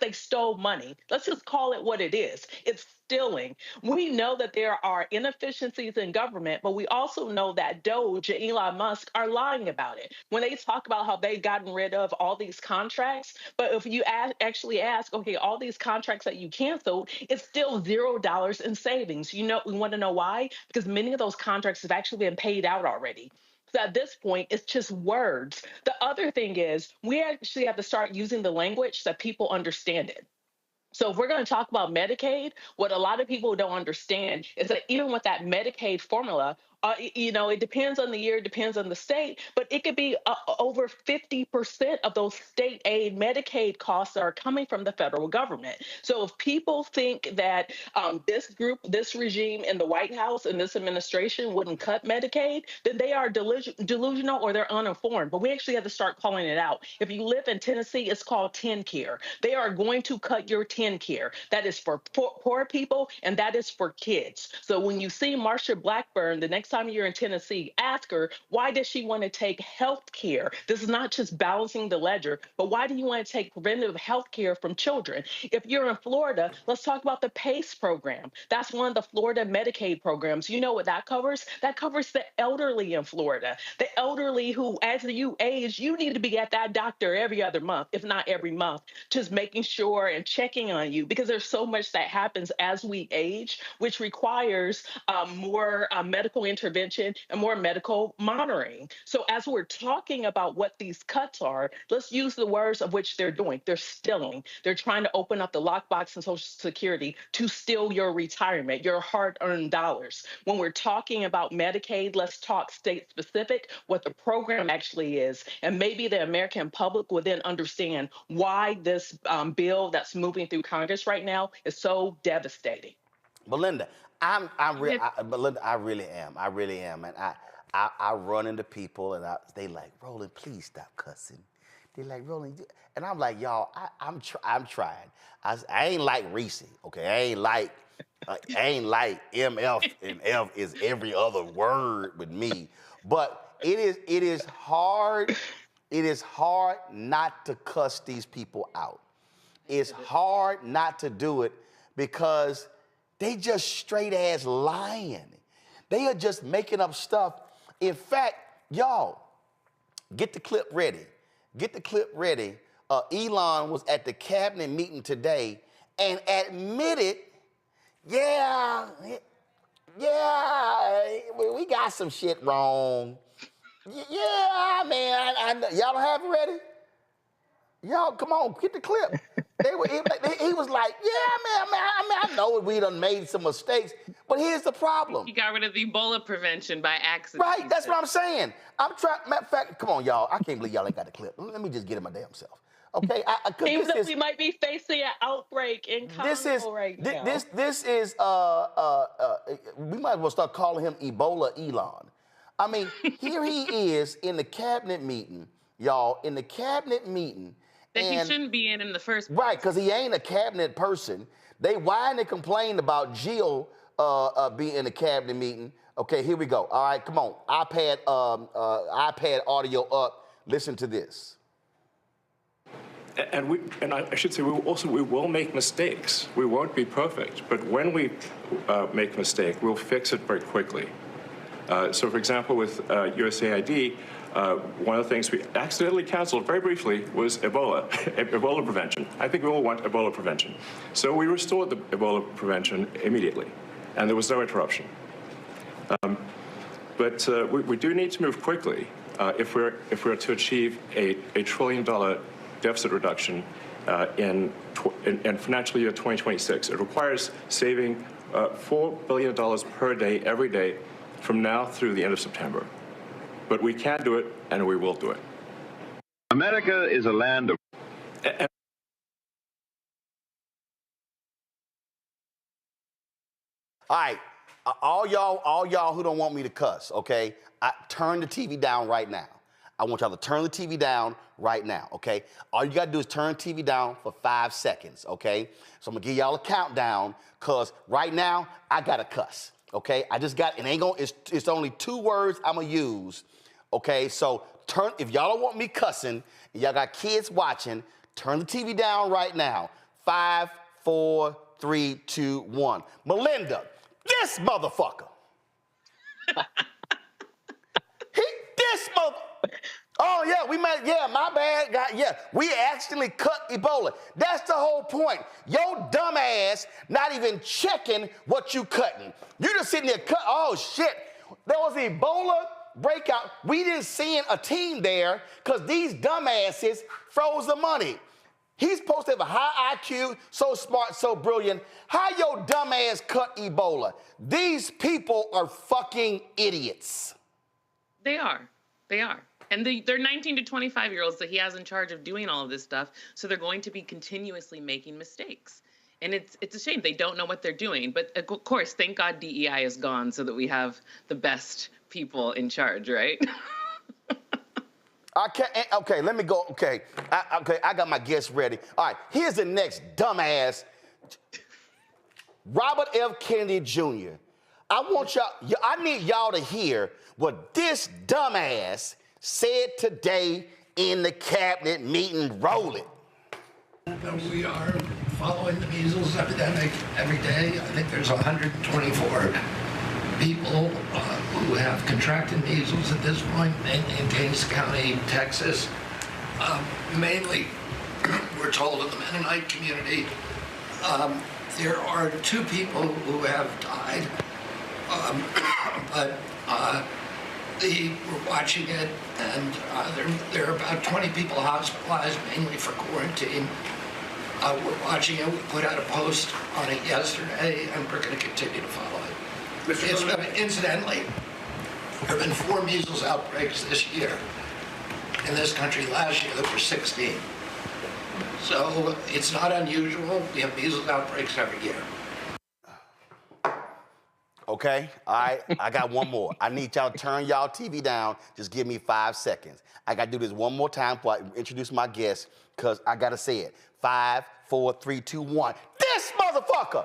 they stole money. Let's just call it what it is. It's stealing. We know that there are inefficiencies in government, but we also know that DOGE and Elon Musk are lying about it. When they talk about how they've gotten rid of all these contracts, but if you actually ask, okay, all these contracts that you canceled, it's still $0 in savings. We want to know why? Because many of those contracts have actually been paid out already. So at this point, it's just words. The other thing is we actually have to start using the language that people understand it. So if we're going to talk about Medicaid, what a lot of people don't understand is that even with that Medicaid formula, it depends on the year, depends on the state, but it could be over 50% of those state aid Medicaid costs are coming from the federal government. So if people think that this regime in the White House and this administration wouldn't cut Medicaid, then they are delusional or they're uninformed. But we actually have to start calling it out. If you live in Tennessee, it's called TennCare. They are going to cut your TennCare. That is for poor people and that is for kids. So when you see Marsha Blackburn, the next time you're in Tennessee, ask her, why does she want to take health care? This is not just balancing the ledger, but why do you want to take preventative health care from children? If you're in Florida, let's talk about the PACE program. That's one of the Florida Medicaid programs. You know what that covers? That covers the elderly in Florida. The elderly who, as you age, you need to be at that doctor every other month, if not every month, just making sure and checking on you, because there's so much that happens as we age, which requires more medical intervention and more medical monitoring. So as we're talking about what these cuts are, let's use the words of which they're doing. They're stealing. They're trying to open up the lockbox in Social Security to steal your retirement, your hard-earned dollars. When we're talking about Medicaid, let's talk state-specific, what the program actually is, and maybe the American public will then understand why this bill that's moving through Congress right now is so devastating. Belinda, Belinda, I really am. And I run into people and they like, Roland, please stop cussing. They like, Roland, and I'm like, y'all, I'm trying. I ain't like Reese, okay? I ain't like MF, and F is every other word with me. But it is hard. It is hard not to cuss these people out. It's hard not to do it because they just straight ass lying. They are just making up stuff. In fact, y'all, get the clip ready. Get the clip ready. Elon was at the cabinet meeting today and admitted, yeah, we got some shit wrong. Yeah, man, y'all don't have it ready? Y'all, come on, get the clip. He was like, yeah, man, I know we done made some mistakes, but here's the problem. He got rid of Ebola prevention by accident. Right, that's what I'm saying. I'm trying, matter of fact, come on, y'all. I can't believe y'all ain't got the clip. Let me just get it my damn self. Okay, Seems that we might be facing an outbreak in Congo right now. This is we might as well start calling him Ebola Elon. I mean, here he is in the cabinet meeting, y'all, in the cabinet meeting. That he shouldn't be in the first place. Right, because he ain't a cabinet person. They whine and complain about Jill being in the cabinet meeting. Okay, here we go. All right, come on. iPad audio up. Listen to this. And I should say, we will make mistakes. We won't be perfect. But when we make a mistake, we'll fix it very quickly. So, for example, with USAID, one of the things we accidentally canceled very briefly was Ebola, Ebola prevention. I think we all want Ebola prevention. So we restored the Ebola prevention immediately, and there was no interruption. But we do need to move quickly if we're to achieve a $1 trillion deficit reduction in financial year 2026. It requires saving $4 billion per day, every day, from now through the end of September. But we can do it, and we will do it. America is a land of... All right, all y'all who don't want me to cuss, okay? Turn the TV down right now. I want y'all to turn the TV down right now, okay? All you gotta do is turn the TV down for 5 seconds, okay? So I'm gonna give y'all a countdown, cause right now I gotta cuss, okay? It's only 2 words I'm gonna use, okay? So if y'all don't want me cussing, and y'all got kids watching, turn the TV down right now. 5, 4, 3, 2, 1. Melinda, this motherfucker. This motherfucker. Oh, yeah, my bad. We accidentally cut Ebola. That's the whole point. Your dumb ass not even checking what you cutting. You just sitting there oh, shit. There was an Ebola breakout. We didn't send a team there because these dumbasses froze the money. He's supposed to have a high IQ, so smart, so brilliant. How your dumb ass cut Ebola? These people are fucking idiots. They are. And they're 19 to 25-year-olds that he has in charge of doing all of this stuff, so they're going to be continuously making mistakes. And it's a shame. They don't know what they're doing. But, of course, thank God DEI is gone so that we have the best people in charge, right? Okay, let me go. Okay, I got my guests ready. All right, here's the next dumbass. Robert F. Kennedy Jr. I need y'all to hear what this dumbass said today in the cabinet meeting. Roll it. We are following the measles epidemic every day. I think there's 124 people who have contracted measles at this point, mainly in Gaines County, Texas. Mainly, we're told, in the Mennonite community. There are 2 people who have died, but we're watching it, and there are about 20 people hospitalized, mainly for quarantine. We're watching it. We put out a post on it yesterday, and we're going to continue to follow it. Incidentally, there have been 4 measles outbreaks this year. In this country last year, there were 16. So it's not unusual. We have measles outbreaks every year. Okay, all right, I got one more. I need y'all to turn y'all TV down. Just give me 5 seconds. I got to do this one more time before I introduce my guest, because I got to say it. 5, 4, 3, 2, 1. This motherfucker!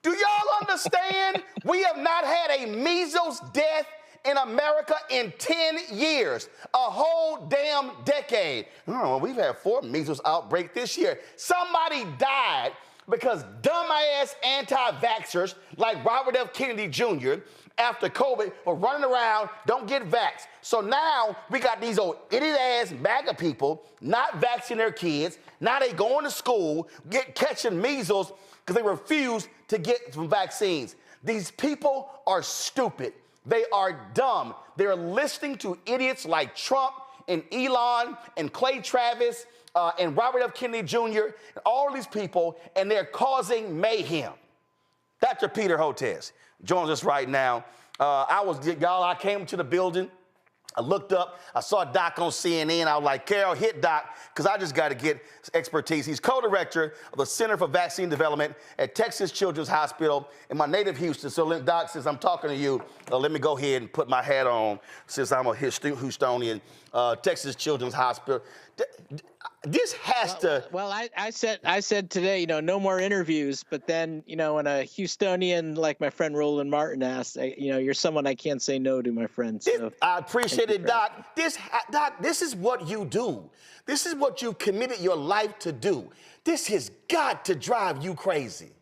Do y'all understand we have not had a measles death in America in 10 years, a whole damn decade? We've had 4 measles outbreaks this year. Somebody died because dumbass anti-vaxxers like Robert F. Kennedy Jr. after COVID were running around, don't get vaxxed. So now we got these old idiot-ass MAGA people not vaccinating their kids. Now they going to school, catching measles because they refuse to get some vaccines. These people are stupid. They are dumb. They're listening to idiots like Trump and Elon and Clay Travis and Robert F. Kennedy Jr., and all these people, and they're causing mayhem. Dr. Peter Hotez joins us right now. I came to the building I looked up, I saw Doc on CNN. I was like, Carol, hit Doc, because I just got to get expertise. He's co-director of the Center for Vaccine Development at Texas Children's Hospital in my native Houston. So, Doc, since I'm talking to you, let me go ahead and put my hat on, since I'm a Houstonian. Texas Children's Hospital. This has to. Well, I said today, no more interviews. But then, when a Houstonian like my friend Roland Martin asked, you're someone I can't say no to, my friend. So I appreciate it, Doc. Doc, this is what you do. This is what you committed your life to do. This has got to drive you crazy.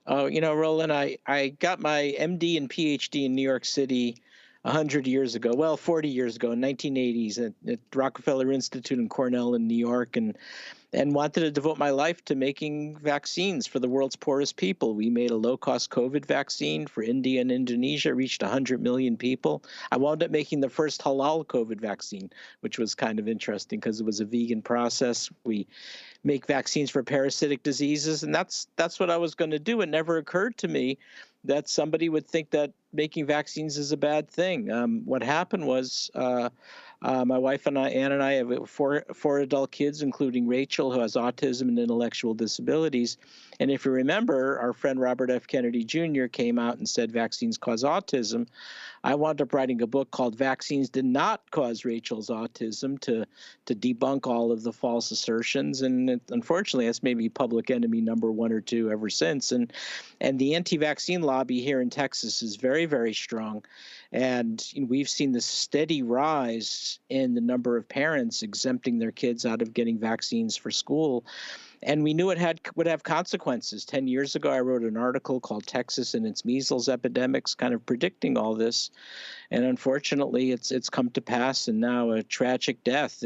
Oh, Roland, I got my MD and PhD in New York City 100 years ago, 40 years ago, in 1980s at Rockefeller Institute in Cornell in New York, and wanted to devote my life to making vaccines for the world's poorest people. We made a low-cost COVID vaccine for India and Indonesia, reached 100 million people. I wound up making the first halal COVID vaccine, which was kind of interesting because it was a vegan process. We make vaccines for parasitic diseases, and that's what I was going to do. It never occurred to me that somebody would think that making vaccines is a bad thing. What happened was my wife and Ann and I have four adult kids, including Rachel, who has autism and intellectual disabilities. And if you remember, our friend Robert F. Kennedy Jr. came out and said vaccines cause autism. I wound up writing a book called Vaccines Did Not Cause Rachel's Autism to debunk all of the false assertions. And unfortunately, that's maybe public enemy number 1 or 2 ever since. And the anti-vaccine lobby here in Texas is very, very strong. And we've seen this steady rise in the number of parents exempting their kids out of getting vaccines for school. And we knew it would have consequences. 10 years ago, I wrote an article called Texas and its Measles Epidemics, kind of predicting all this. And unfortunately, it's come to pass, and now a tragic death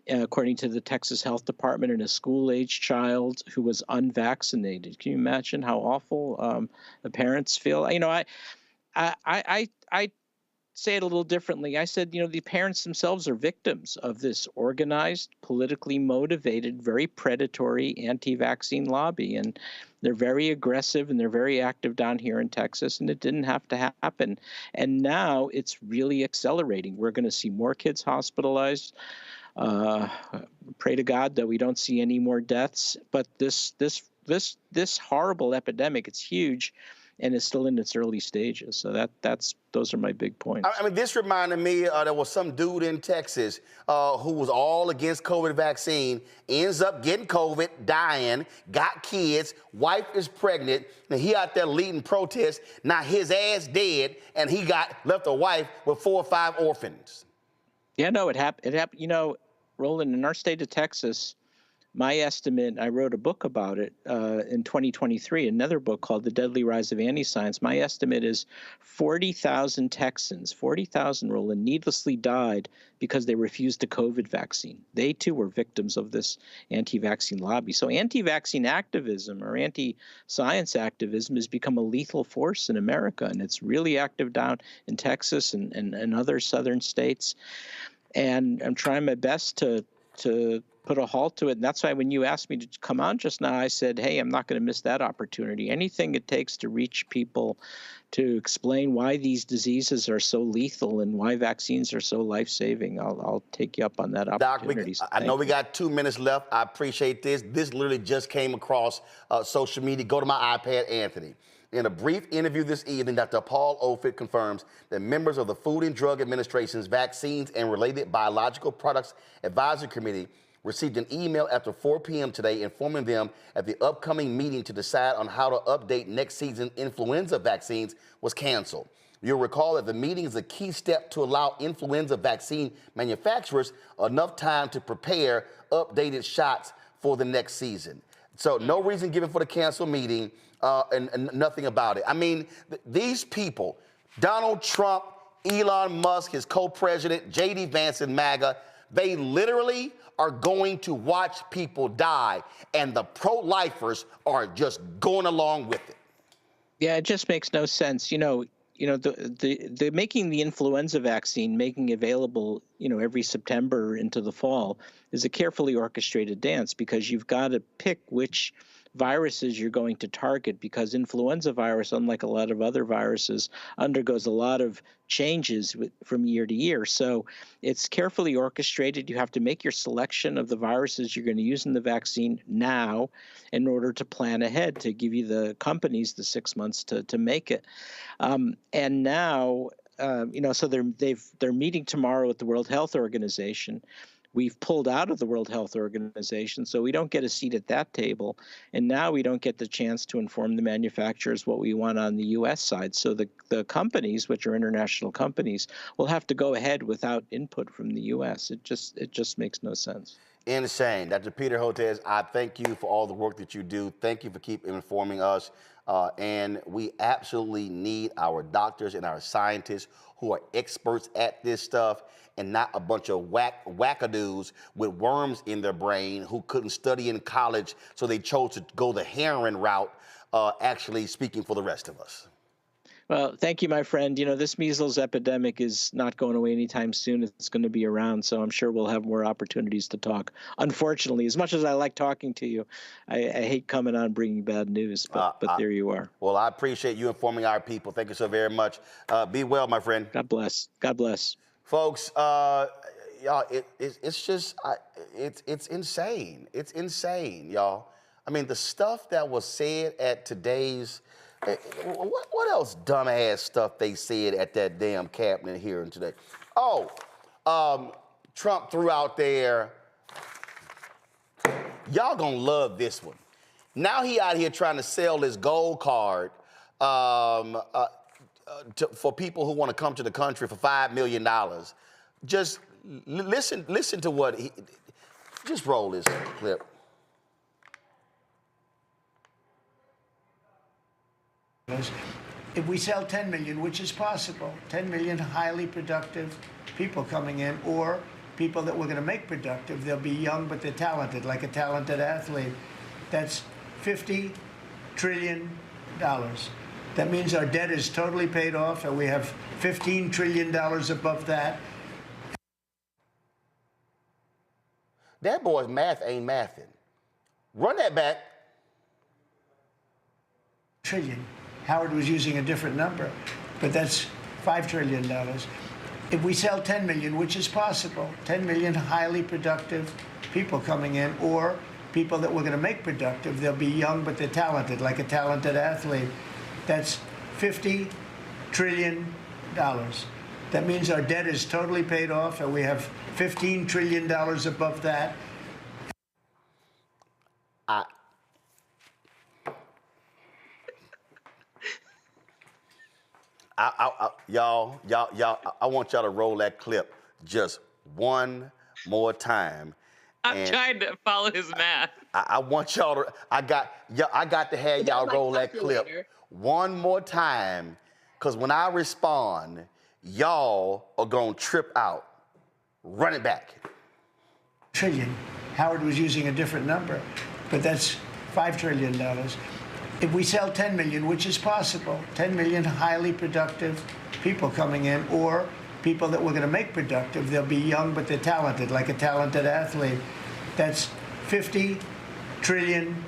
according to the Texas Health Department, in a school-age child who was unvaccinated. Can you imagine how awful the parents feel? I say it a little differently. I said, the parents themselves are victims of this organized, politically motivated, very predatory anti-vaccine lobby. And they're very aggressive and they're very active down here in Texas, and it didn't have to happen. And now it's really accelerating. We're going to see more kids hospitalized. Pray to God that we don't see any more deaths. But this horrible epidemic, it's huge, and is still in its early stages. So those are my big points. I mean, this reminded me, there was some dude in Texas who was all against COVID vaccine, ends up getting COVID, dying, got kids, wife is pregnant, and he out there leading protests. Now his ass dead, and he left a wife with 4 or 5 orphans. Yeah, no, it happened. Roland, in our state of Texas, my estimate, I wrote a book about it in 2023, another book called The Deadly Rise of Anti-Science. My estimate is 40,000 Texans, 40,000, Roland, needlessly died because they refused a COVID vaccine. They, too, were victims of this anti-vaccine lobby. So anti-vaccine activism or anti-science activism has become a lethal force in America, and it's really active down in Texas and other southern states. And I'm trying my best to put a halt to it. And that's why when you asked me to come on just now, I said, hey, I'm not going to miss that opportunity. Anything it takes to reach people, to explain why these diseases are so lethal and why vaccines are so life-saving, I'll take you up on that opportunity. Doc, I know we got 2 minutes left. I appreciate this. This literally just came across social media. Go to my iPad, Anthony. In a brief interview this evening, Dr. Paul Offit confirms that members of the Food and Drug Administration's Vaccines and Related Biological Products Advisory Committee received an email after 4 p.m. today informing them at the upcoming meeting to decide on how to update next season's influenza vaccines was canceled. You'll recall that the meeting is a key step to allow influenza vaccine manufacturers enough time to prepare updated shots for the next season. So no reason given for the canceled meeting and nothing about it. I mean, these people, Donald Trump, Elon Musk, his co-president, J.D. Vance and MAGA, they literally are going to watch people die, and the pro-lifers are just going along with it. Yeah, it just makes no sense. The making the influenza vaccine, making available, every September into the fall is a carefully orchestrated dance, because you've got to pick which viruses you're going to target, because influenza virus, unlike a lot of other viruses, undergoes a lot of changes from year to year. So it's carefully orchestrated. You have to make your selection of the viruses you're going to use in the vaccine now in order to plan ahead, to give you the companies the 6 months to make it. And now, so they're meeting tomorrow at the World Health Organization. We've pulled out of the World Health Organization, so we don't get a seat at that table. And now we don't get the chance to inform the manufacturers what we want on the U.S. side. So the companies, which are international companies, will have to go ahead without input from the U.S. It just makes no sense. Insane. Dr. Peter Hotez, I thank you for all the work that you do. Thank you for keeping informing us. And we absolutely need our doctors and our scientists who are experts at this stuff, and not a bunch of wackadoos with worms in their brain who couldn't study in college, so they chose to go the heroin route, actually speaking for the rest of us. Well, thank you, my friend. This measles epidemic is not going away anytime soon. It's going to be around, so I'm sure we'll have more opportunities to talk. Unfortunately, as much as I like talking to you, I hate coming on bringing bad news, but there you are. Well, I appreciate you informing our people. Thank you so very much. Be well, my friend. God bless. God bless. Folks, y'all, it's just, it's insane. It's insane, y'all. I mean, the stuff that was said at today's, what else dumbass stuff they said at that damn cabinet hearing today? Oh, Trump threw out there, y'all gonna love this one. Now he out here trying to sell this gold card for people who want to come to the country for $5 million. Just listen to what he, just roll this clip. If we sell 10 million, which is possible, 10 million highly productive people coming in, or people that we're going to make productive, they'll be young but they're talented, like a talented athlete, that's $50 trillion. That means our debt is totally paid off, and we have $15 trillion above that. That boy's math ain't mathing. Run that back. Trillion. Howard was using a different number, but that's $5 trillion. If we sell 10 million, which is possible, 10 million highly productive people coming in, or people that we're going to make productive, they'll be young but they're talented, like a talented athlete, that's $50 trillion. That means our debt is totally paid off, and we have $15 trillion above that. Y'all, I want y'all to roll that clip just one more time. I'm trying to follow his math. I want y'all to, I got to have y'all roll that clip one more time, because when I respond, y'all are going to trip out. Run it back. Trillion. Howard was using a different number, but that's $5 trillion. If we sell 10 million, which is possible, 10 million highly productive people coming in, or people that we're going to make productive, they'll be young but they're talented, like a talented athlete, that's $50 trillion.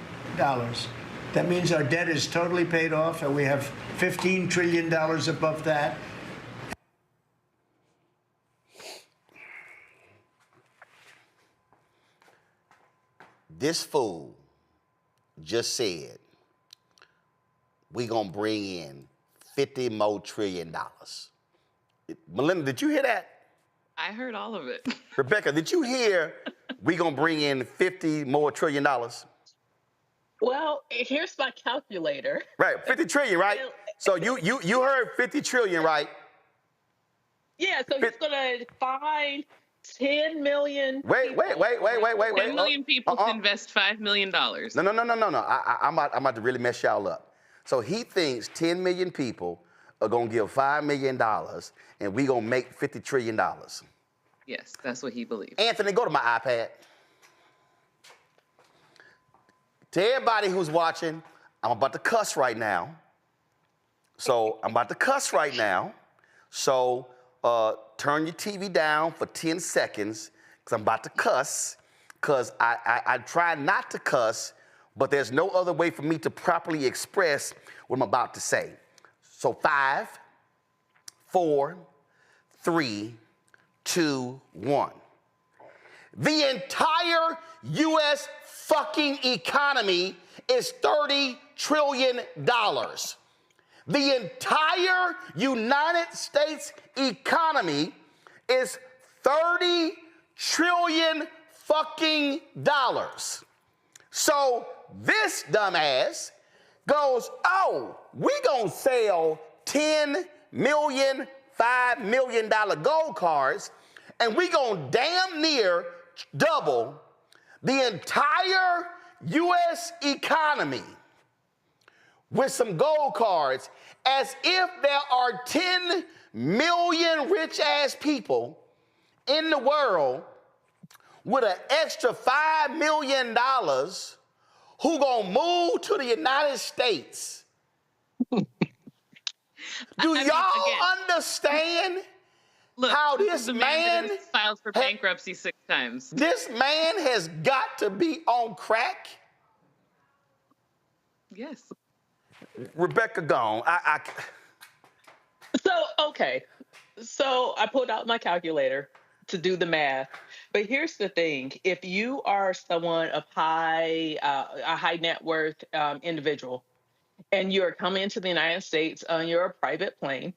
That means our debt is totally paid off, and we have $15 trillion above that. This fool just said, we gonna bring in $50 more trillion. Melinda, did you hear that? I heard all of it. Rebecca, did you hear we gonna bring in $50 more trillion? Well, here's my calculator. Right, 50 trillion, right? So you heard 50 trillion, right? Yeah, so he's gonna find 10 million. Wait. 10 million people to invest $5 million. No. I'm about to really mess y'all up. So he thinks 10 million people are gonna give $5 million, and we gonna make $50 trillion. Yes, that's what he believes. Anthony, go to my iPad. To everybody who's watching, I'm about to cuss right now. So turn your TV down for 10 seconds, because I'm about to cuss, because I try not to cuss, but there's no other way for me to properly express what I'm about to say. So 5, 4, 3, 2, 1. The entire U.S. fucking economy is $30 trillion. The entire United States economy is $30 trillion fucking dollars. So this dumbass goes, oh, we gonna sell 10 million, $5 million gold cards, and we gonna damn near double the entire U.S. economy with some gold cards, as if there are 10 million rich-ass people in the world with an extra $5 million who gonna move to the United States. Do y'all understand how this man filed for bankruptcy 6 times? This man has got to be on crack. Yes. Rebecca gone. So, okay. So I pulled out my calculator to do the math. But here's the thing. If you are someone of a high net worth individual, and you're coming into the United States on your private plane,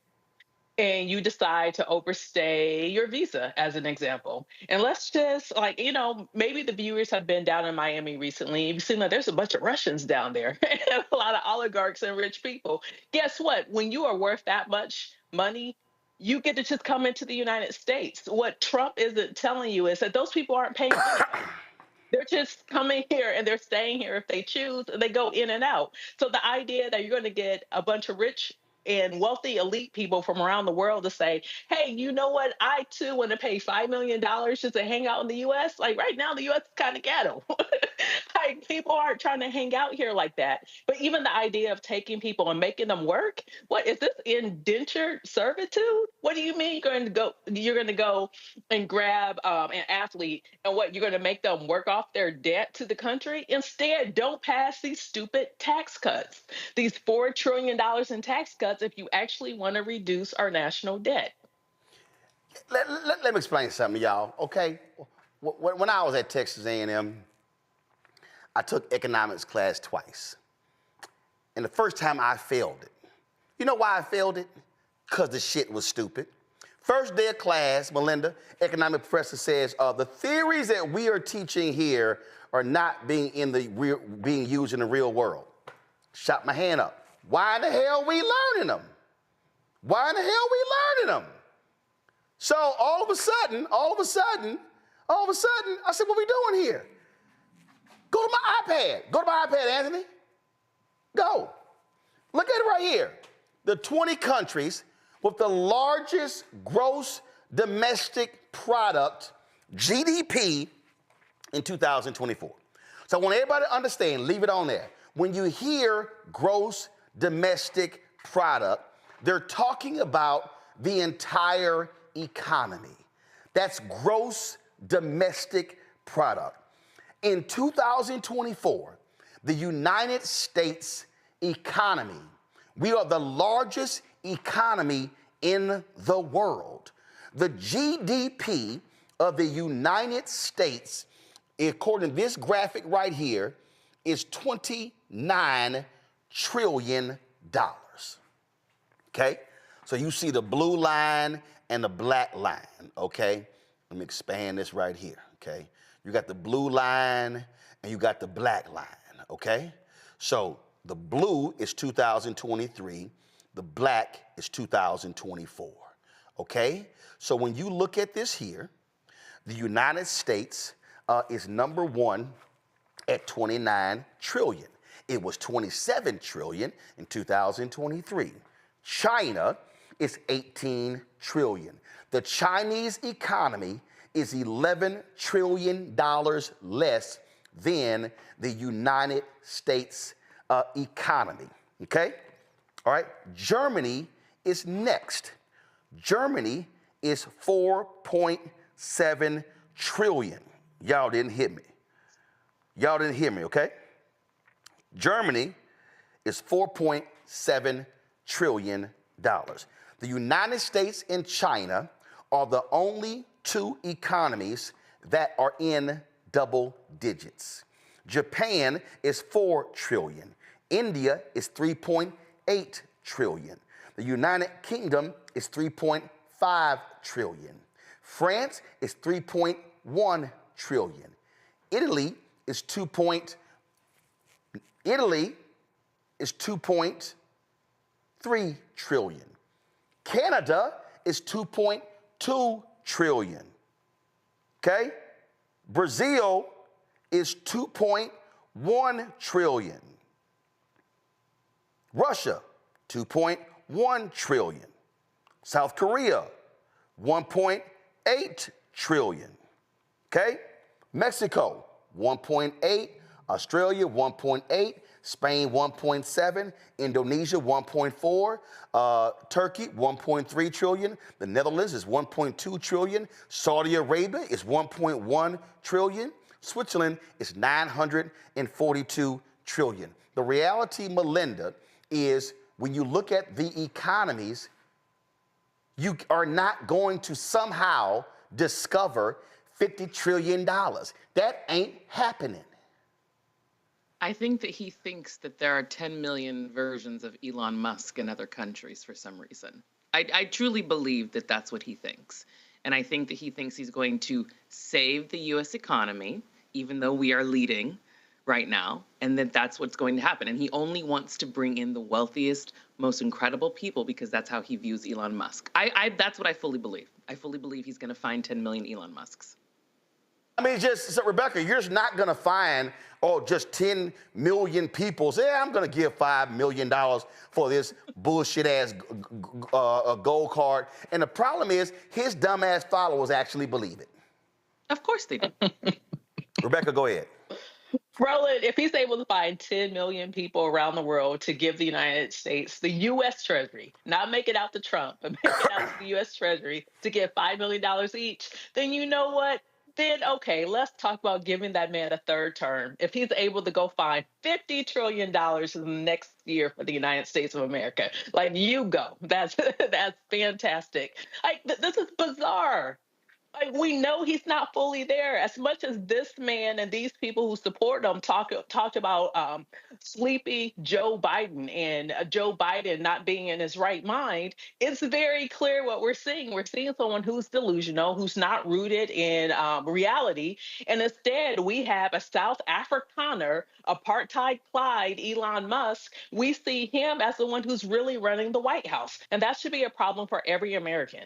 and you decide to overstay your visa, as an example. And let's just, like, you know, maybe the viewers have been down in Miami recently. You've seen that there's a bunch of Russians down there, and a lot of oligarchs and rich people. Guess what? When you are worth that much money, you get to just come into the United States. What Trump isn't telling you is that those people aren't paying money. They're just coming here and they're staying here if they choose, and they go in and out. So the idea that you're going to get a bunch of rich and wealthy elite people from around the world to say, hey, you know what? I too want to pay $5 million just to hang out in the U.S. Like right now, the U.S. is kind of ghetto. Like people aren't trying to hang out here like that. But even the idea of taking people and making them work, what is this, indentured servitude? What do you mean you're going to go and grab an athlete and what, you're going to make them work off their debt to the country? Instead, don't pass these stupid tax cuts, these $4 trillion in tax cuts, if you actually want to reduce our national debt. Let me explain something to y'all, okay? When I was at Texas A&M, I took economics class twice. And the first time I failed it. You know why I failed it? Because the shit was stupid. First day of class, Melinda, economic professor says, the theories that we are teaching here are not being used in the real world. Shot my hand up. Why in the hell we learning them? Why in the hell we learning them? So all of a sudden, I said, what we doing here? Go to my iPad. Go to my iPad, Anthony. Go. Look at it right here. The 20 countries with the largest gross domestic product, GDP, in 2024. So I want everybody to understand, leave it on there. When you hear gross domestic product, they're talking about the entire economy. That's gross domestic product. In 2024, the United States economy, we are the largest economy in the world. The GDP of the United States, according to this graphic right here, is $29 trillion. Okay? So you see the blue line and the black line, okay? Let me expand this right here, okay? You got the blue line and you got the black line, okay? So the blue is 2023, the black is 2024, okay? So when you look at this here, the United States is number one at 29 trillion. It was 27 trillion in 2023. China is 18 trillion. The Chinese economy is $11 trillion less than the United States economy, okay? All right, Germany is next. Germany is 4.7 trillion. Y'all didn't hear me. Y'all didn't hear me, okay? Germany is $4.7 trillion. The United States and China are the only two economies that are in double digits. Japan is $4 trillion. India is $3.8 trillion. The United Kingdom is $3.5 trillion. France is $3.1 trillion. Italy is $2.3 trillion. Canada is $2.2 trillion. Okay? Brazil is $2.1 trillion. Russia, $2.1 trillion. South Korea, $1.8 trillion. Okay? Mexico, 1.8, Australia, 1.8, Spain, 1.7, Indonesia, 1.4, Turkey, 1.3 trillion, the Netherlands is 1.2 trillion, Saudi Arabia is 1.1 trillion, Switzerland is 942 trillion. The reality, Melinda, is when you look at the economies, you are not going to somehow discover $50 trillion. That ain't happening. I think that he thinks that there are 10 million versions of Elon Musk in other countries for some reason. I truly believe that that's what he thinks. And I think that he thinks he's going to save the U.S. economy, even though we are leading right now, and that that's what's going to happen. And he only wants to bring in the wealthiest, most incredible people because that's how he views Elon Musk. That's what I fully believe. I fully believe he's going to find 10 million Elon Musks. I mean, so Rebecca, you're just not going to find, just 10 million people say, I'm going to give $5 million for this bullshit-ass gold card. And the problem is his dumbass followers actually believe it. Of course they do. Rebecca, go ahead. Roland, if he's able to find 10 million people around the world to give the United States, the U.S. Treasury, not make it out to Trump, but make it out to the U.S. Treasury to give $5 million each, then you know what? Then, okay, let's talk about giving that man a third term. If he's able to go find $50 trillion in the next year for the United States of America, like, you go. That's fantastic. This is bizarre. Like, we know he's not fully there. As much as this man and these people who support him talked about sleepy Joe Biden and Joe Biden not being in his right mind, it's very clear what we're seeing. We're seeing someone who's delusional, who's not rooted in reality. And instead, we have a South Afrikaner, apartheid Clyde, Elon Musk. We see him as the one who's really running the White House. And that should be a problem for every American.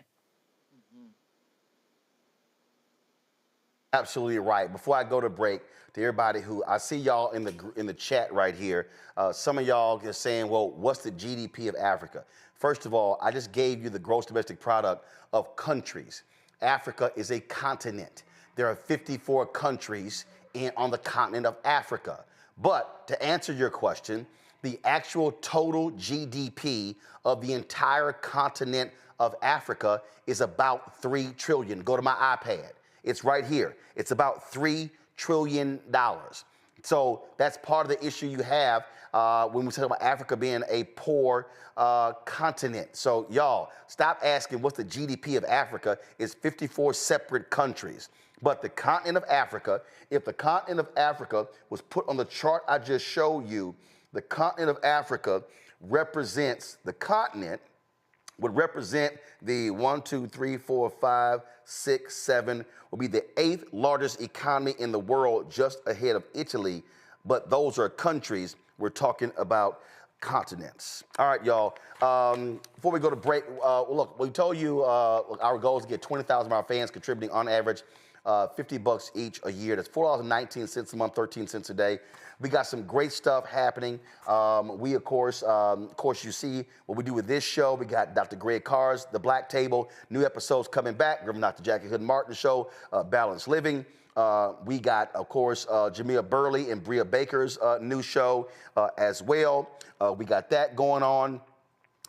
Absolutely right. Before I go to break, to everybody who I see y'all in the chat right here, some of y'all are saying, well, what's the GDP of Africa? First of all, I just gave you the gross domestic product of countries. Africa is a continent. There are 54 countries on the continent of Africa. But to answer your question, the actual total GDP of the entire continent of Africa is about $3 trillion. Go to my iPad. It's right here. It's about $3 trillion. So that's part of the issue you have when we talk about Africa being a poor continent. So y'all, stop asking what's the GDP of Africa. It's 54 separate countries. But the continent of Africa, if the continent of Africa was put on the chart I just showed you, the continent of Africa represents, the continent would represent the 1, 2, 3, 4, 5, 6, 7, will be the 8th largest economy in the world, just ahead of Italy. But those are countries. We're talking about continents. All right, y'all. Before we go to break, look, we told you our goal is to get 20,000 of our fans contributing on average $50 each a year. That's $4.19 a month, 13 cents a day. We got some great stuff happening. We, of course, you see what we do with this show. We got Dr. Greg Carr's The Black Table, new episodes coming back. Reverend Dr. Jackie Hood Martin Show, Balanced Living. We got, of course, Jamia Burley and Bria Baker's new show as well. We got that going on.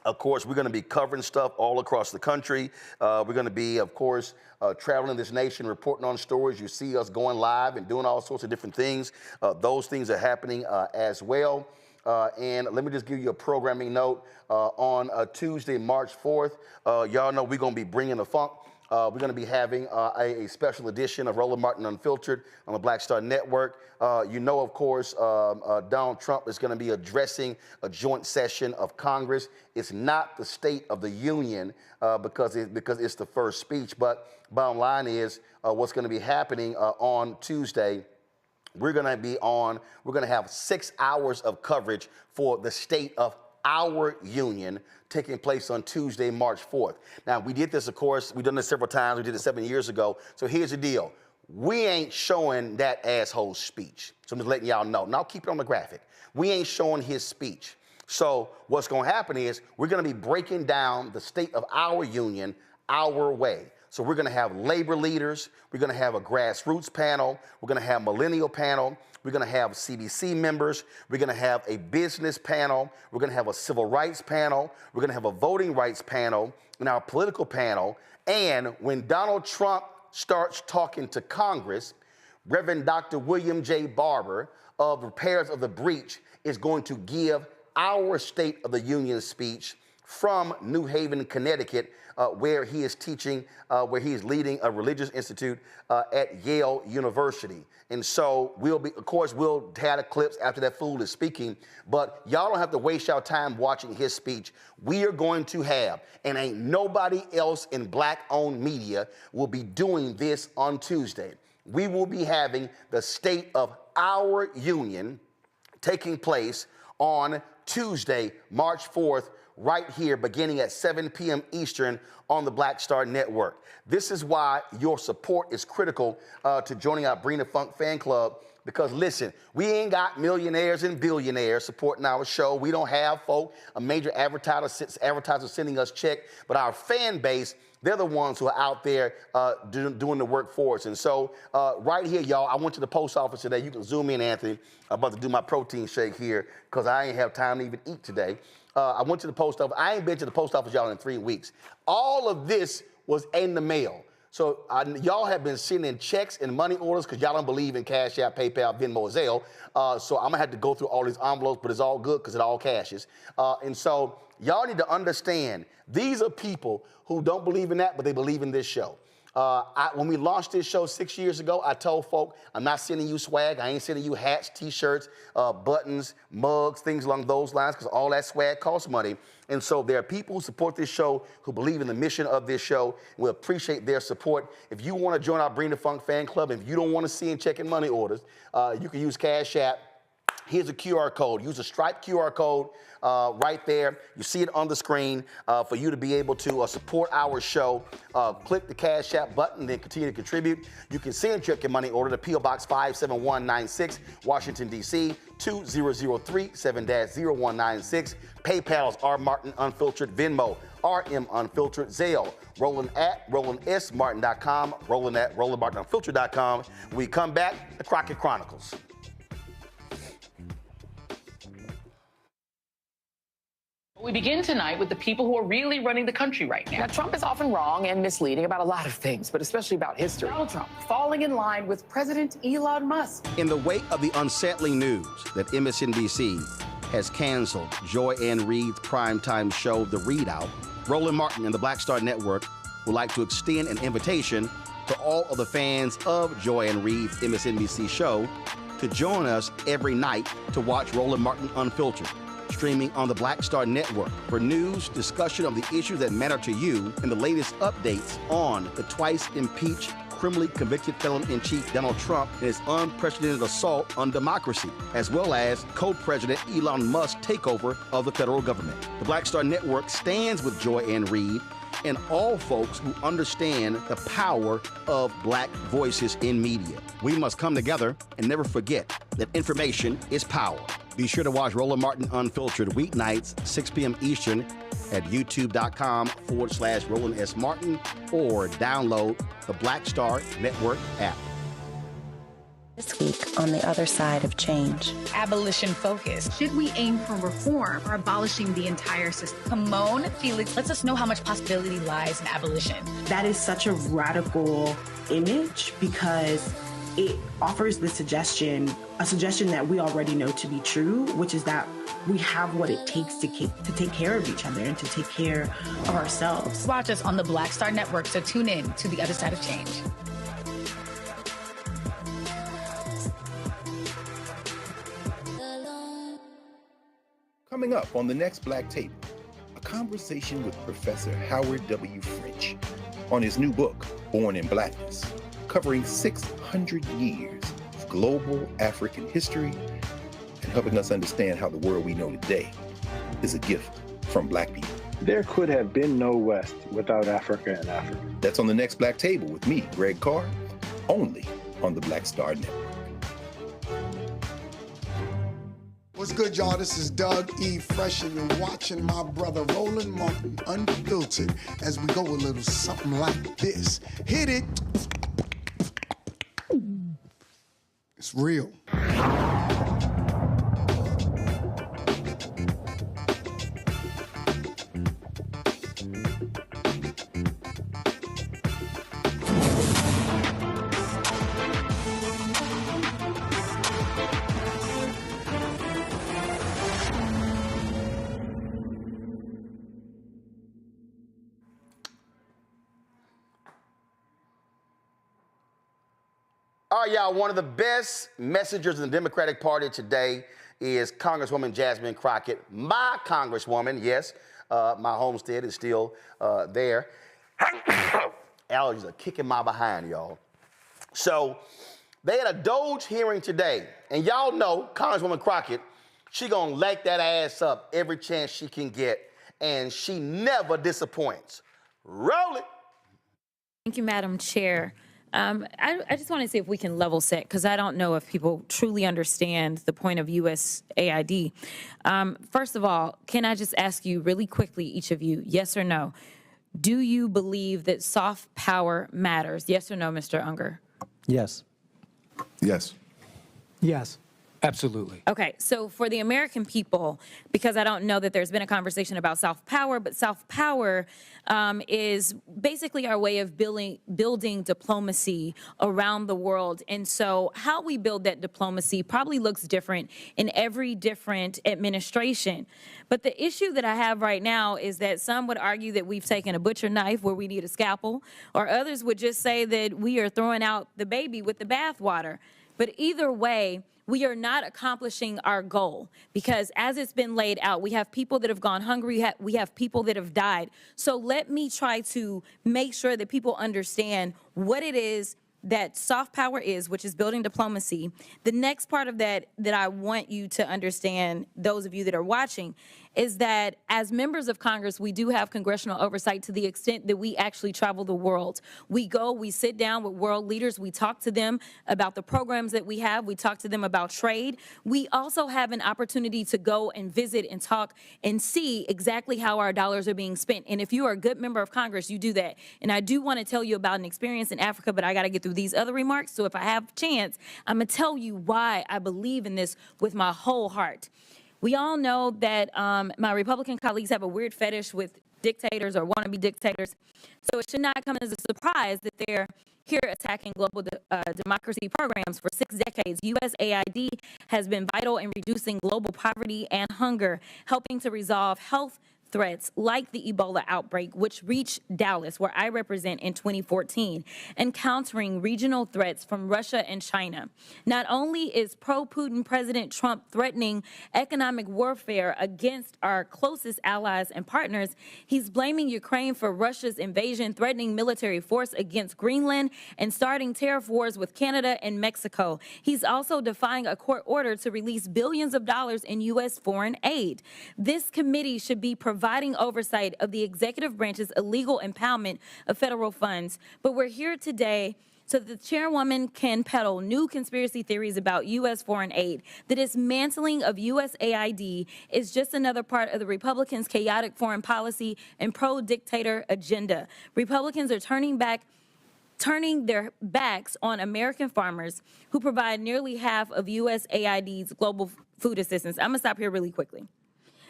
Of course, we're going to be covering stuff all across the country. We're going to be, of course, traveling this nation, reporting on stories. You see us going live and doing all sorts of different things. Those things are happening as well. And let me just give you a programming note. On Tuesday, March 4th, y'all know we're going to be bringing the funk. We're going to be having a special edition of Roland Martin Unfiltered on the Black Star Network. You know, of course, Donald Trump is going to be addressing a joint session of Congress. It's not the State of the Union because it's the first speech. But bottom line is what's going to be happening on Tuesday. We're going to have 6 hours of coverage for the state of our union taking place on Tuesday, March 4th. Now, we did this, of course, we've done this several times. We did it 7 years ago. So here's the deal. We ain't showing that asshole's speech. So I'm just letting y'all know. Now, keep it on the graphic. We ain't showing his speech. So what's going to happen is we're going to be breaking down the state of our union our way. So we're going to have labor leaders. We're going to have a grassroots panel. We're going to have millennial panel. We're going to have CBC members. We're going to have a business panel. We're going to have a civil rights panel. We're going to have a voting rights panel and our political panel. And when Donald Trump starts talking to Congress, Reverend Dr. William J. Barber of Repairs of the Breach is going to give our State of the Union speech from New Haven, Connecticut, where he is teaching, where he is leading a religious institute at Yale University. And so we'll have the clips after that fool is speaking, but y'all don't have to waste your time watching his speech. We are going to have, and ain't nobody else in Black-owned media will be doing this on Tuesday. We will be having the state of our union taking place on Tuesday, March 4th, right here, beginning at 7 p.m. Eastern on the Black Star Network. This is why your support is critical to joining our Bring the Funk fan club, because listen, we ain't got millionaires and billionaires supporting our show. We don't have a major advertiser sending us check, but our fan base, they're the ones who are out there doing the work for us. And so right here, y'all, I went to the post office today. You can zoom in, Anthony. I'm about to do my protein shake here because I ain't have time to even eat today. I went to the post office. I ain't been to the post office, y'all, in 3 weeks. All of this was in the mail. So y'all have been sending checks and money orders because y'all don't believe in Cash App, PayPal, Venmo, or Zelle. So I'm going to have to go through all these envelopes, but it's all good because it all cashes. And so y'all need to understand, these are people who don't believe in that, but they believe in this show. When we launched this show 6 years ago, I told folk, I'm not sending you swag. I ain't sending you hats, T-shirts, buttons, mugs, things along those lines, because all that swag costs money. And so there are people who support this show, who believe in the mission of this show. We appreciate their support. If you want to join our Bring the Funk fan club, if you don't want to see and check in money orders, you can use Cash App. Here's a QR code. Use a striped QR code right there. You see it on the screen for you to be able to support our show. Click the Cash App button, then continue to contribute. You can send check your money order to P.O. Box 57196, Washington, D.C., 2003 7-0196. PayPal's R. Martin Unfiltered, Venmo, RM Unfiltered, Zelle, Roland at RolandSMartin.com, Roland at RolandMartinUnfiltered.com. When we come back, the Crockett Chronicles. We begin tonight with the people who are really running the country right now. Now, Trump is often wrong and misleading about a lot of things, but especially about history. Donald Trump falling in line with President Elon Musk. In the wake of the unsettling news that MSNBC has canceled Joy Ann Reid's primetime show, The Readout, Roland Martin and the Black Star Network would like to extend an invitation to all of the fans of Joy Ann Reid's MSNBC show to join us every night to watch Roland Martin Unfiltered, streaming on the Black Star Network for news, discussion of the issues that matter to you, and the latest updates on the twice impeached, criminally convicted felon-in-chief Donald Trump and his unprecedented assault on democracy, as well as co-president Elon Musk's takeover of the federal government. The Black Star Network stands with Joy Ann Reid and all folks who understand the power of Black voices in media. We must come together and never forget that information is power. Be sure to watch Roland Martin Unfiltered weeknights, 6 p.m. Eastern at youtube.com/Roland S. Martin or download the Black Star Network app. This week on The Other Side of Change. Abolition focus. Should we aim for reform or abolishing the entire system? Kimon Felix lets us know how much possibility lies in abolition. That is such a radical image because it offers the suggestion, a suggestion that we already know to be true, which is that we have what it takes to take care of each other and to take care of ourselves. Watch us on the Black Star Network, so tune in to The Other Side of Change. Coming up on the next Black Table, a conversation with Professor Howard W. French on his new book, Born in Blackness, covering 600 years of global African history and helping us understand how the world we know today is a gift from Black people. There could have been no West without Africa and Africa. That's on the next Black Table with me, Greg Carr, only on the Black Star Network. What's good, y'all? This is Doug E. Fresh, and you're watching my brother Roland Martin Unfiltered as we go a little something like this. Hit it. It's real. All right, y'all, one of the best messengers in the Democratic Party today is Congresswoman Jasmine Crockett, my Congresswoman. Yes, my homestead is still there. Allergies are kicking my behind, y'all. So they had a Doge hearing today, and y'all know Congresswoman Crockett, she gonna light that ass up every chance she can get, and she never disappoints. Roll it. Thank you, Madam Chair. I just want to see if we can level set, because I don't know if people truly understand the point of USAID. First of all, can I just ask you really quickly, each of you, yes or no? Do you believe that soft power matters? Yes or no, Mr. Unger? Yes. Yes. Yes. Absolutely. Okay, so for the American people, because I don't know that there's been a conversation about soft power, but soft power is basically our way of building diplomacy around the world. And so how we build that diplomacy probably looks different in every different administration. But the issue that I have right now is that some would argue that we've taken a butcher knife where we need a scalpel, or others would just say that we are throwing out the baby with the bathwater. But either way, we are not accomplishing our goal, because as it's been laid out, we have people that have gone hungry, we have people that have died. So let me try to make sure that people understand what it is that soft power is, which is building diplomacy. The next part of that I want you to understand, those of you that are watching, is that as members of Congress, we do have congressional oversight to the extent that we actually travel the world. We go, we sit down with world leaders, we talk to them about the programs that we have, we talk to them about trade. We also have an opportunity to go and visit and talk and see exactly how our dollars are being spent. And if you are a good member of Congress, you do that. And I do want to tell you about an experience in Africa, but I got to get through these other remarks. So if I have a chance, I'm going to tell you why I believe in this with my whole heart. We all know that my Republican colleagues have a weird fetish with dictators or wannabe dictators. So it should not come as a surprise that they're here attacking global democracy programs. For 6 decades, USAID has been vital in reducing global poverty and hunger, helping to resolve health threats like the Ebola outbreak, which reached Dallas, where I represent, in 2014, and countering regional threats from Russia and China. Not only is pro-Putin President Trump threatening economic warfare against our closest allies and partners, he's blaming Ukraine for Russia's invasion, threatening military force against Greenland, and starting tariff wars with Canada and Mexico. He's also defying a court order to release billions of dollars in U.S. foreign aid. This committee should be providing oversight of the executive branch's illegal impoundment of federal funds. But we're here today so that the chairwoman can peddle new conspiracy theories about U.S. foreign aid. The dismantling of USAID is just another part of the Republicans' chaotic foreign policy and pro-dictator agenda. Republicans are turning back turning their backs on American farmers who provide nearly half of USAID's global food assistance. I'm gonna stop here really quickly.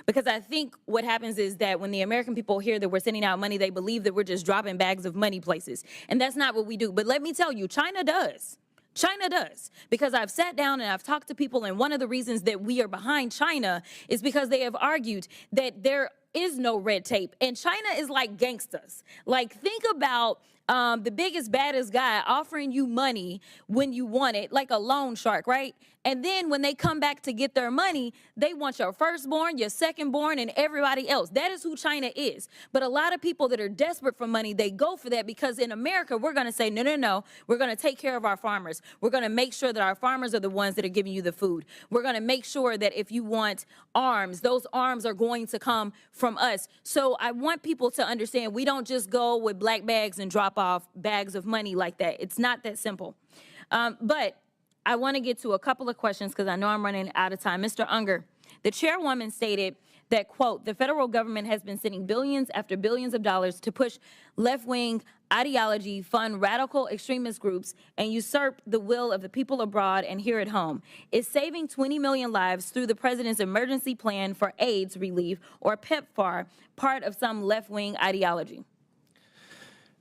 Because I think what happens is that when the American people hear that we're sending out money, they believe that we're just dropping bags of money places. And that's not what we do. But let me tell you, China does. China does. Because I've sat down and I've talked to people, and one of the reasons that we are behind China is because they have argued that there is no red tape. And China is like gangsters. Like, think about the biggest, baddest guy offering you money when you want it, like a loan shark, right? And then when they come back to get their money, they want your firstborn, your secondborn, and everybody else. That is who China is. But a lot of people that are desperate for money, they go for that because in America, we're going to say, no, no, no. We're going to take care of our farmers. We're going to make sure that our farmers are the ones that are giving you the food. We're going to make sure that if you want arms, those arms are going to come from us. So I want people to understand we don't just go with black bags and drop off bags of money like that. It's not that simple. But I want to get to a couple of questions because I know I'm running out of time. Mr. Unger, the chairwoman stated that, quote, the federal government has been sending billions after billions of dollars to push left-wing ideology, fund radical extremist groups, and usurp the will of the people abroad and here at home. Is saving 20 million lives through the president's emergency plan for AIDS relief, or PEPFAR, part of some left-wing ideology?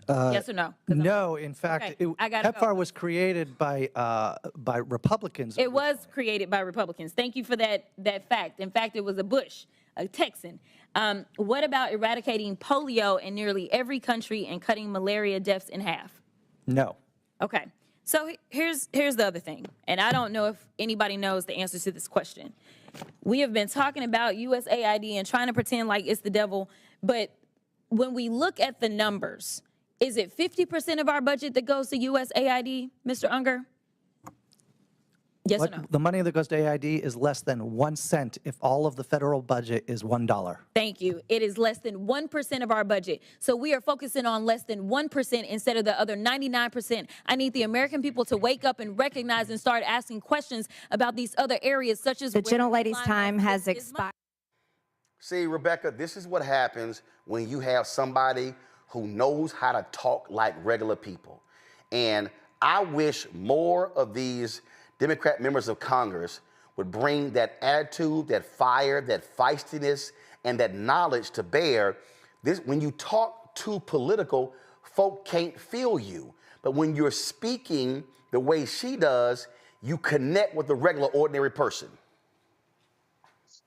Yes or no? No, in fact, okay, PEPFAR was created by Republicans. It was created by Republicans. Thank you for that fact. In fact, it was a Bush, a Texan. What about eradicating polio in nearly every country and cutting malaria deaths in half? No. Okay. So here's the other thing, and I don't know if anybody knows the answer to this question. We have been talking about USAID and trying to pretend like it's the devil, but when we look at the numbers, is it 50% of our budget that goes to USAID, Mr. Unger? Yes or no? The money that goes to AID is less than 1 cent if all of the federal budget is $1. Thank you. It is less than 1% of our budget. So we are focusing on less than 1% instead of the other 99%. I need the American people to wake up and recognize and start asking questions about these other areas, such as the gentlelady's time has expired. See, Rebecca, this is what happens when you have somebody who knows how to talk like regular people. And I wish more of these Democrat members of Congress would bring that attitude, that fire, that feistiness, and that knowledge to bear. When you talk too political, folk can't feel you. But when you're speaking the way she does, you connect with the regular, ordinary person.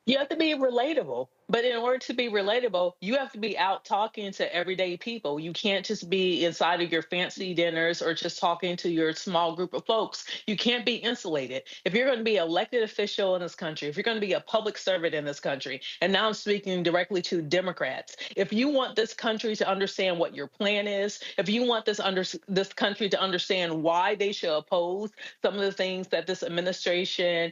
You have to be relatable. But in order to be relatable, you have to be out talking to everyday people. You can't just be inside of your fancy dinners or just talking to your small group of folks. You can't be insulated. If you're going to be an elected official in this country, if you're going to be a public servant in this country, and now I'm speaking directly to Democrats, if you want this country to understand what your plan is, if you want this country to understand why they should oppose some of the things that this administration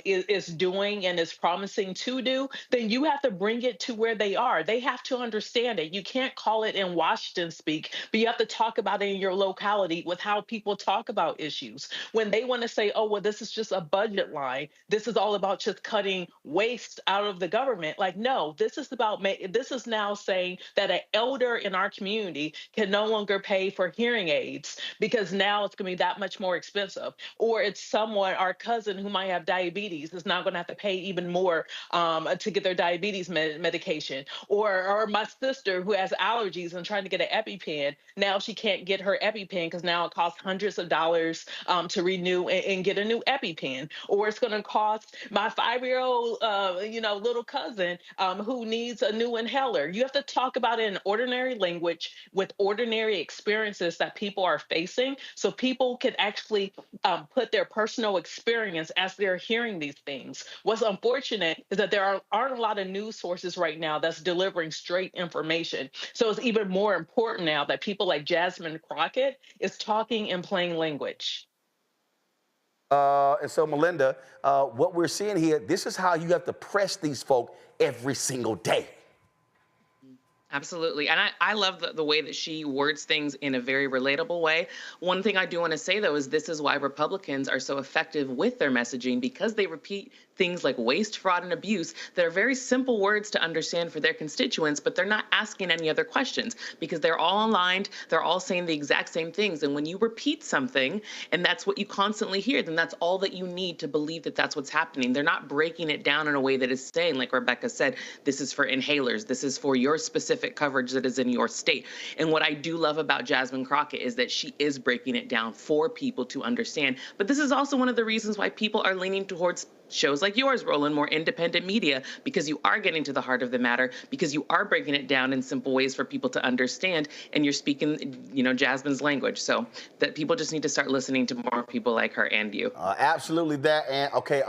is doing and is promising to do, then you have to bring it to where they are. They have to understand it. You can't call it in Washington speak, but you have to talk about it in your locality with how people talk about issues. When they want to say, oh, well, this is just a budget line, this is all about just cutting waste out of the government. Like, no, this is now saying that an elder in our community can no longer pay for hearing aids because now it's going to be that much more expensive. Or it's someone, our cousin who might have diabetes, is now going to have to pay even more to get their diabetes medication, or my sister who has allergies and trying to get an EpiPen. Now she can't get her EpiPen because now it costs hundreds of dollars to renew and get a new EpiPen. Or it's going to cost my 5-year-old, little cousin who needs a new inhaler. You have to talk about it in ordinary language with ordinary experiences that people are facing, so people can actually put their personal experience as they're hearing these things. What's unfortunate is that there aren't a lot of news sources right now that's delivering straight information. So it's even more important now that people like Jasmine Crockett is talking in plain language. And so, Melinda, what we're seeing here, this is how you have to press these folk every single day. Absolutely. And I love the way that she words things in a very relatable way. One thing I do want to say, though, is this is why Republicans are so effective with their messaging, because they repeat things like waste, fraud, and abuse that are very simple words to understand for their constituents, but they're not asking any other questions because they're all aligned. They're all saying the exact same things. And when you repeat something and that's what you constantly hear, then that's all that you need to believe that that's what's happening. They're not breaking it down in a way that is saying, like Rebecca said, this is for inhalers. This is for your specific coverage that is in your state. And what I do love about Jasmine Crockett is that she is breaking it down for people to understand. But this is also one of the reasons why people are leaning towards shows like yours, Roland, more independent media, because you are getting to the heart of the matter, because you are breaking it down in simple ways for people to understand, and you're speaking, Jasmine's language. So that people just need to start listening to more people like her and you. Absolutely that. And okay,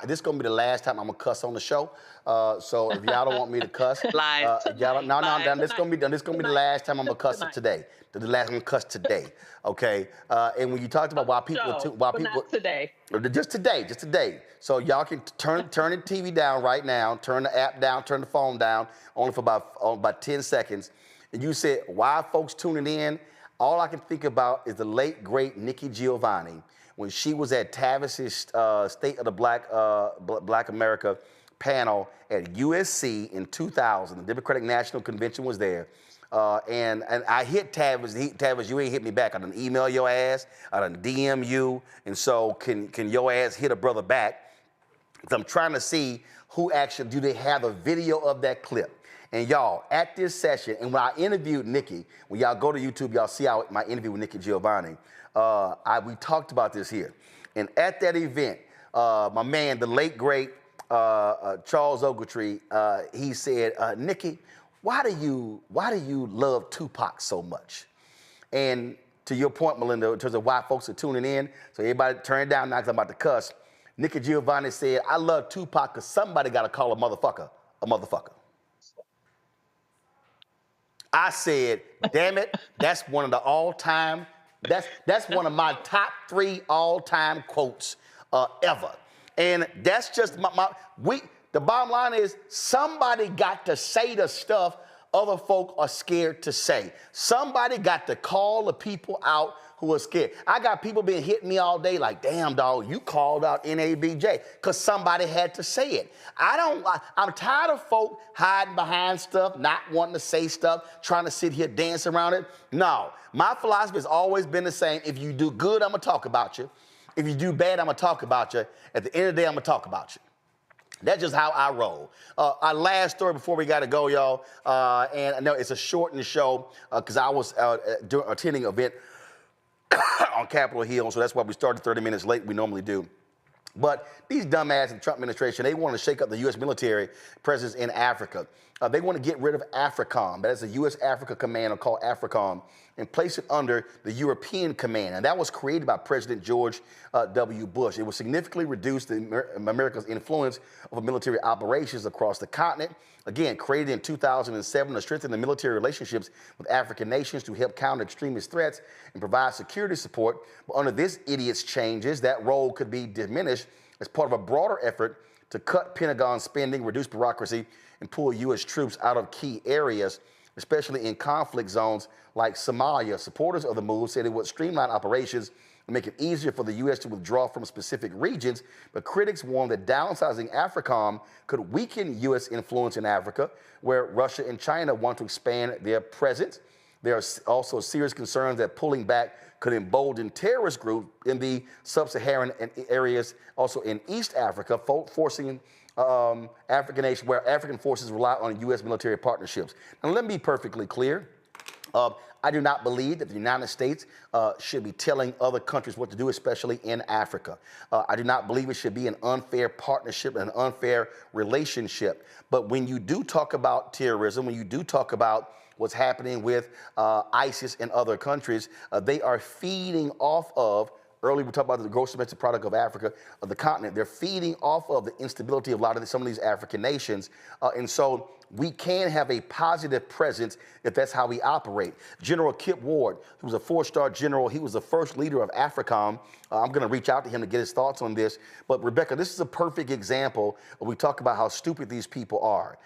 this is gonna be the last time I'm gonna cuss on the show. So if y'all don't want me to cuss, live. This gonna be the last time I'm gonna cuss today. The last time I'm gonna cuss today. Okay. And when you talked about why people, not today. Just today. So y'all can turn the TV down right now, turn the app down, turn the phone down, only for about 10 seconds. And you said, why are folks tuning in? All I can think about is the late, great Nikki Giovanni, when she was at Tavis's State of the Black America panel at USC in 2000. The Democratic National Convention was there. And I hit Tavis. Tavis, you ain't hit me back. I done email your ass. I done DM you. And so can your ass hit a brother back? Because I'm trying to see who actually, do they have a video of that clip? And y'all, at this session, and when I interviewed Nikki, when y'all go to YouTube, y'all see my interview with Nikki Giovanni, we talked about this here. And at that event, my man, the late, great Charles Ogletree, he said, Nikki, why do you love Tupac so much? And to your point, Melinda, in terms of why folks are tuning in, so everybody turn it down now because I'm about to cuss. Nikki Giovanni said, I love Tupac because somebody got to call a motherfucker a motherfucker. I said, damn it, that's one of the all-time, that's one of my top 3 all-time quotes ever. And that's just the bottom line is somebody got to say the stuff other folk are scared to say. Somebody got to call the people out who are scared. I got people been hitting me all day like, damn, dog, you called out NABJ, because somebody had to say it. I'm tired of folk hiding behind stuff, not wanting to say stuff, trying to sit here, dance around it. No, my philosophy has always been the same. If you do good, I'm going to talk about you. If you do bad, I'm going to talk about you. At the end of the day, I'm going to talk about you. That's just how I roll. Our last story before we got to go, y'all, and I know it's a shortened show because I was attending an event on Capitol Hill, so that's why we started 30 minutes late. We normally do. But these dumbasses in the Trump administration, they want to shake up the U.S. military presence in Africa. They want to get rid of AFRICOM. That is the U.S. Africa Command, or called AFRICOM, and place it under the European Command. And that was created by President George W. Bush. It will significantly reduce America's influence over military operations across the continent. Again, created in 2007 to strengthen the military relationships with African nations to help counter extremist threats and provide security support. But under this idiot's changes, that role could be diminished as part of a broader effort to cut Pentagon spending, reduce bureaucracy, and pull U.S. troops out of key areas, especially in conflict zones like Somalia. Supporters of the move said it would streamline operations and make it easier for the U.S. to withdraw from specific regions, but critics warn that downsizing AFRICOM could weaken U.S. influence in Africa, where Russia and China want to expand their presence. There are also serious concerns that pulling back could embolden terrorist groups in the sub-Saharan areas, also in East Africa, forcing African nations where African forces rely on U.S. military partnerships. Now, let me be perfectly clear. I do not believe that the United States should be telling other countries what to do, especially in Africa. I do not believe it should be an unfair partnership and an unfair relationship. But when you do talk about terrorism, when you do talk about what's happening with ISIS and other countries, they are feeding off of, earlier we talked about the gross domestic product of Africa, of the continent. They're feeding off of the instability of some of these African nations. And so we can have a positive presence if that's how we operate. General Kip Ward, who was a 4-star general, he was the first leader of AFRICOM. I'm going to reach out to him to get his thoughts on this. But Rebecca, this is a perfect example when we talk about how stupid these people are.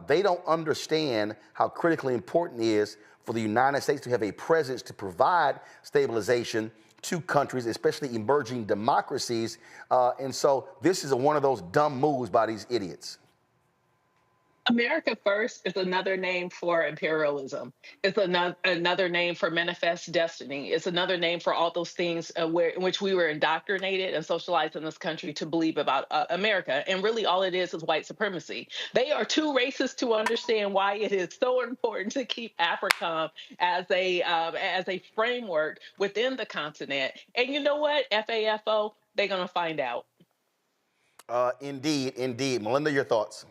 They don't understand how critically important it is for the United States to have a presence to provide stabilization to countries, especially emerging democracies. And so this is one of those dumb moves by these idiots. America First is another name for imperialism. It's another name for manifest destiny. It's another name for all those things in which we were indoctrinated and socialized in this country to believe about America. And really all it is white supremacy. They are too racist to understand why it is so important to keep AFRICOM as a framework within the continent. And you know what? FAFO, they're going to find out. Indeed, indeed. Melinda, your thoughts?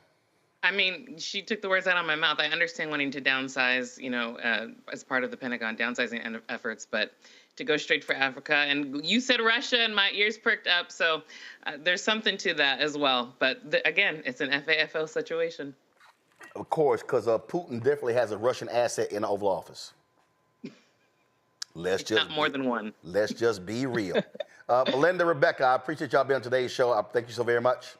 I mean, she took the words out of my mouth. I understand wanting to downsize, as part of the Pentagon downsizing efforts, but to go straight for Africa, and you said Russia, and my ears perked up. So there's something to that as well. But again, it's an FAFO situation. Of course, because Putin definitely has a Russian asset in the Oval Office. Not more than one. Let's just be real. Melinda, Rebecca, I appreciate y'all being on today's show. Thank you so very much.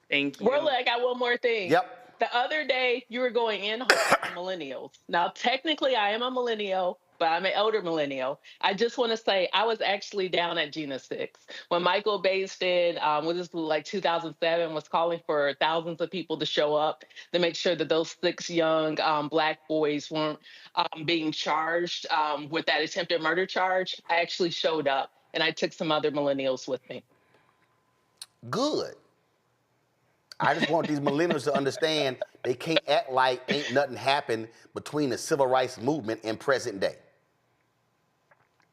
Thank you. Rolla, I got one more thing. Yep. The other day, you were going in on millennials. Now, technically, I am a millennial, but I'm an elder millennial. I just want to say I was actually down at Gina 6 when Michael Baisden, this was like 2007, was calling for thousands of people to show up to make sure that those 6 young Black boys weren't being charged with that attempted murder charge. I actually showed up, and I took some other millennials with me. Good. I just want these millennials to understand they can't act like ain't nothing happened between the civil rights movement and present day.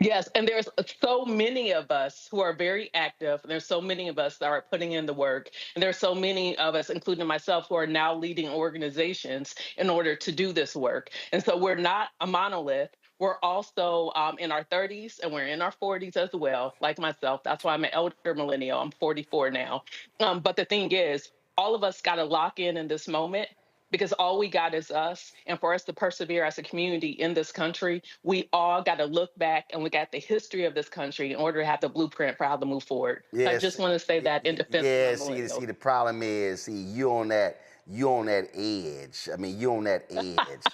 Yes, and there's so many of us who are very active. And there's so many of us that are putting in the work. And there's so many of us, including myself, who are now leading organizations in order to do this work. And so we're not a monolith. We're also in our 30s and we're in our 40s as well, like myself. That's why I'm an elder millennial. I'm 44 now. But the thing is, all of us got to lock in this moment, because all we got is us. And for us to persevere as a community in this country, we all got to look back and look at the history of this country in order to have the blueprint for how to move forward. Yes. So I just want to say that in defense of my see, the problem is, you on that edge. I mean, you on that edge.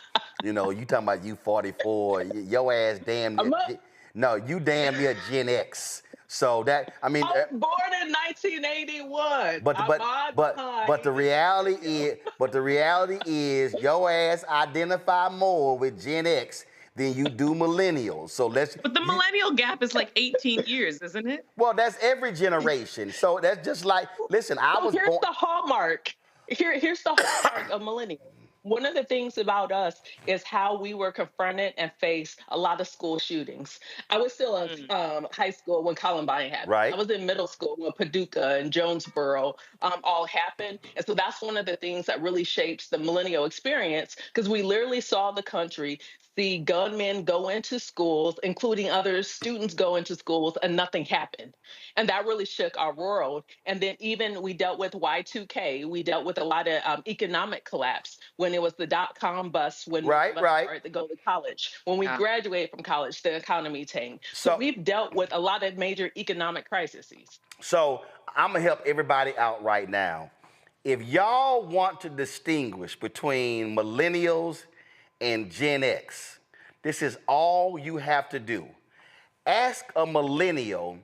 You talking about you 44, your ass damn near, you damn near Gen X. So that, I mean, I was born in 1981. But the reality is your ass identify more with Gen X than you do millennials. So But the millennial gap is like 18 years, isn't it? Well, that's every generation. So that's just like, listen, I was born. Here's the hallmark. Here's the hallmark of millennials. One of the things about us is how we were confronted and faced a lot of school shootings. I was still in high school when Columbine happened. Right. I was in middle school when Paducah and Jonesboro all happened. And so that's one of the things that really shapes the millennial experience, because we literally saw the country see gunmen go into schools, including other students go into schools, and nothing happened. And that really shook our world. And then even we dealt with Y2K. We dealt with a lot of economic collapse when it was the dot-com bust, when we started to go to college. When we graduated from college, the economy tanked. So we've dealt with a lot of major economic crises. So I'm going to help everybody out right now. If y'all want to distinguish between millennials and Gen X, this is all you have to do. Ask a millennial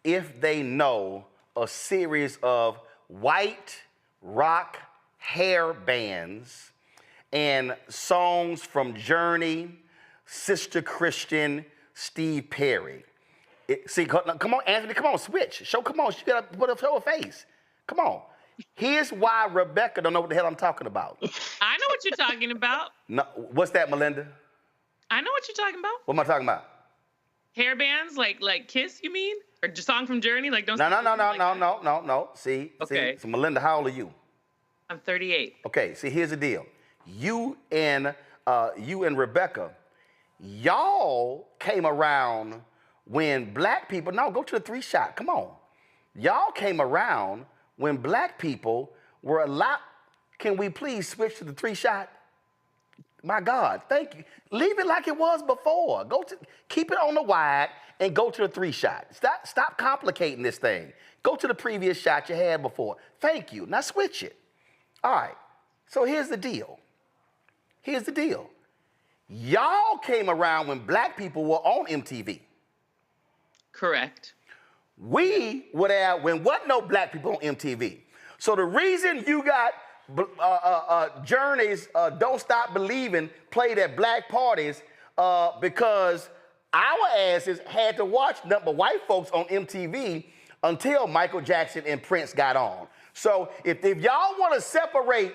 if they know a series of white rock hair bands and songs from Journey, Sister Christian, Steve Perry. Come on, Anthony, come on, switch. Come on, you gotta show a face. Come on. Here's why Rebecca don't know what the hell I'm talking about. I know what you're talking about. No, what's that, Melinda? I know what you're talking about. What am I talking about? Hair bands, like Kiss, you mean? Or song from Journey, like don't. No. See, so Melinda, how old are you? I'm 38. Okay, see, here's the deal. You and Rebecca, y'all came around when black people. No, go to the 3-shot. Come on, y'all came around when black people were allowed. Can we please switch to the 3-shot? My God, thank you. Leave it like it was before. Keep it on the wide and go to the 3-shot. Stop complicating this thing. Go to the previous shot you had before. Thank you. Now switch it. All right. So here's the deal. Y'all came around when black people were on MTV. Correct. We would have, when wasn't no black people on MTV. So the reason you got Journey's Don't Stop Believing played at black parties because our asses had to watch nothing but white folks on MTV until Michael Jackson and Prince got on. So if y'all want to separate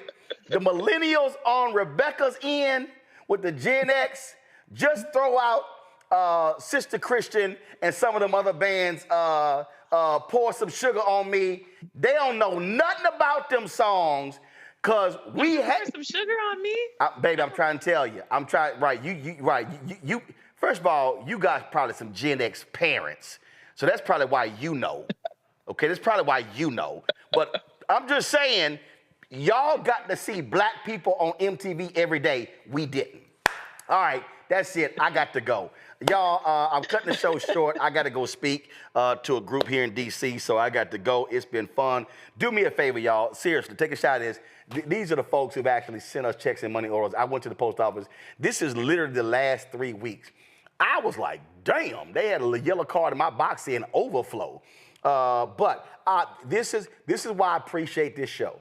the millennials on Rebecca's end with the Gen X, just throw out Sister Christian and some of them other bands, Pour Some Sugar on Me. They don't know nothing about them songs because we had some sugar on me. Baby, I'm trying to tell you. I'm trying, right, you first of all, you got probably some Gen X parents. So that's probably why you know. Okay, that's probably why you know. But I'm just saying, y'all got to see black people on MTV every day. We didn't. All right, that's it. I got to go. Y'all, I'm cutting the show short. I got to go speak to a group here in D.C., so I got to go. It's been fun. Do me a favor, y'all. Seriously, take a shot at this. These are the folks who've actually sent us checks and money orders. I went to the post office. This is literally the last 3 weeks. I was like, damn, they had a yellow card in my box saying overflow. But this is why I appreciate this show.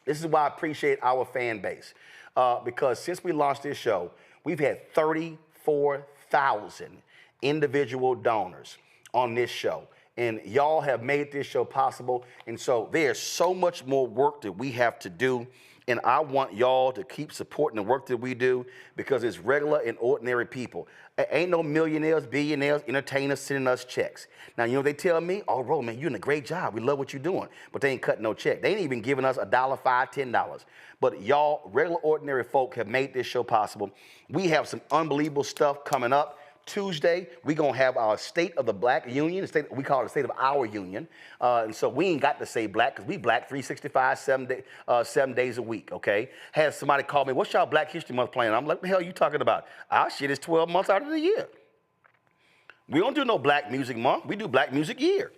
This is why I appreciate our fan base. Because since we launched this show, we've had 34,000 individual donors on this show. And y'all have made this show possible. And so there's so much more work that we have to do. And I want y'all to keep supporting the work that we do because it's regular and ordinary people. Ain't no millionaires, billionaires, entertainers sending us checks. Now, you know, they tell me, oh, bro, man, you're doing a great job. We love what you're doing. But they ain't cutting no check. They ain't even giving us $1, $5, $10. But y'all, regular, ordinary folk have made this show possible. We have some unbelievable stuff coming up. Tuesday, we're going to have our State of the Black Union. We call it the State of Our Union. And so we ain't got to say black because we black 365, 7 days a week, okay? Had somebody call me, what's y'all Black History Month plan? I'm like, what the hell are you talking about? Our shit is 12 months out of the year. We don't do no Black Music Month. We do Black Music Year.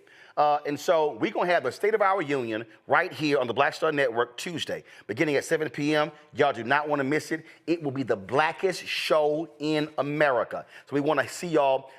And so we're going to have the State of Our Union right here on the Black Star Network Tuesday, beginning at 7 p.m. Y'all do not want to miss it. It will be the blackest show in America. So we want to see y'all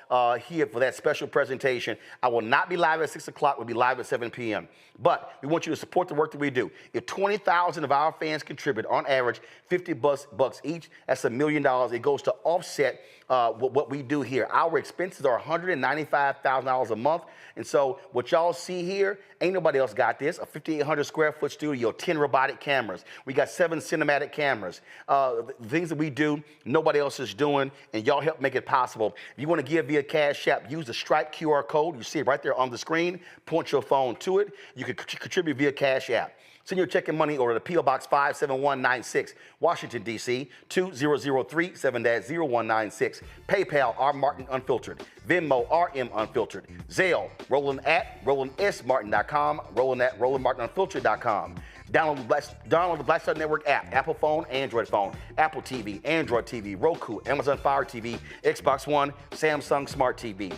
here for that special presentation. I will not be live at 6 o'clock. We'll be live at 7 p.m. But we want you to support the work that we do. If 20,000 of our fans contribute, on average, $50 each, that's $1 million. It goes to offset what we do here. Our expenses are $195,000 a month. And so what y'all see here, ain't nobody else got this. A 5,800 square foot studio, 10 robotic cameras. We got 7 cinematic cameras. The things that we do, nobody else is doing, and y'all help make it possible. If you want to give via Cash App, use the Stripe QR code. You see it right there on the screen. Point your phone to it. You can contribute via Cash App. Send your check and money order to P.O. Box 57196, Washington, D.C., 2003 7-0196. PayPal, R. Martin Unfiltered. Venmo, RM Unfiltered. Zelle, Roland at RolandSMartin.com, Roland at RolandMartinUnfiltered.com. Download the Black Star Network app, Apple phone, Android phone, Apple TV, Android TV, Roku, Amazon Fire TV, Xbox One, Samsung Smart TV.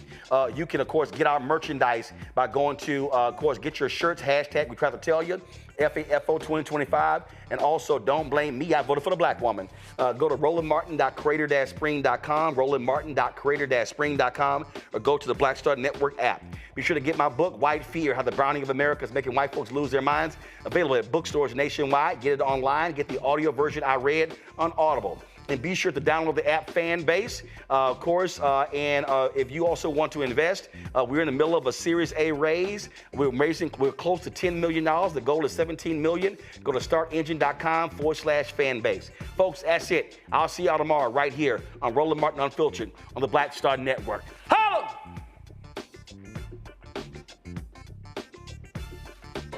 You can, of course, get our merchandise by going to, of course, get your shirts, hashtag, we try to tell you, FAFO 2025, and also don't blame me, I voted for the black woman. Go to RolandMartin.creator-spring.com, RolandMartin.creator-spring.com, or go to the Black Star Network app. Be sure to get my book, White Fear, How the Browning of America is Making White Folks Lose Their Minds, available at bookstores nationwide. Get it online, get the audio version I read on Audible. And be sure to download the app Fanbase, of course. And if you also want to invest, we're in the middle of a Series A raise. We're close to $10 million. The goal is $17 million. Go to startengine.com/fanbase. Folks, that's it. I'll see y'all tomorrow right here on Roland Martin Unfiltered on the Black Star Network. Holla!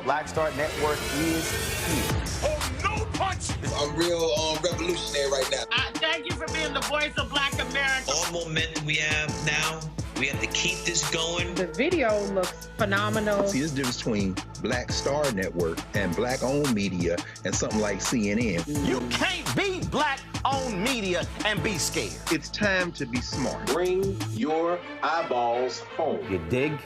Black Star Network is here. Oh, no punch! I'm real revolutionary right now. Thank you for being the voice of Black America. All momentum we have now, we have to keep this going. The video looks phenomenal. See, there's a difference between Black Star Network and black-owned media and something like CNN. You can't be black-owned media and be scared. It's time to be smart. Bring your eyeballs home. You dig?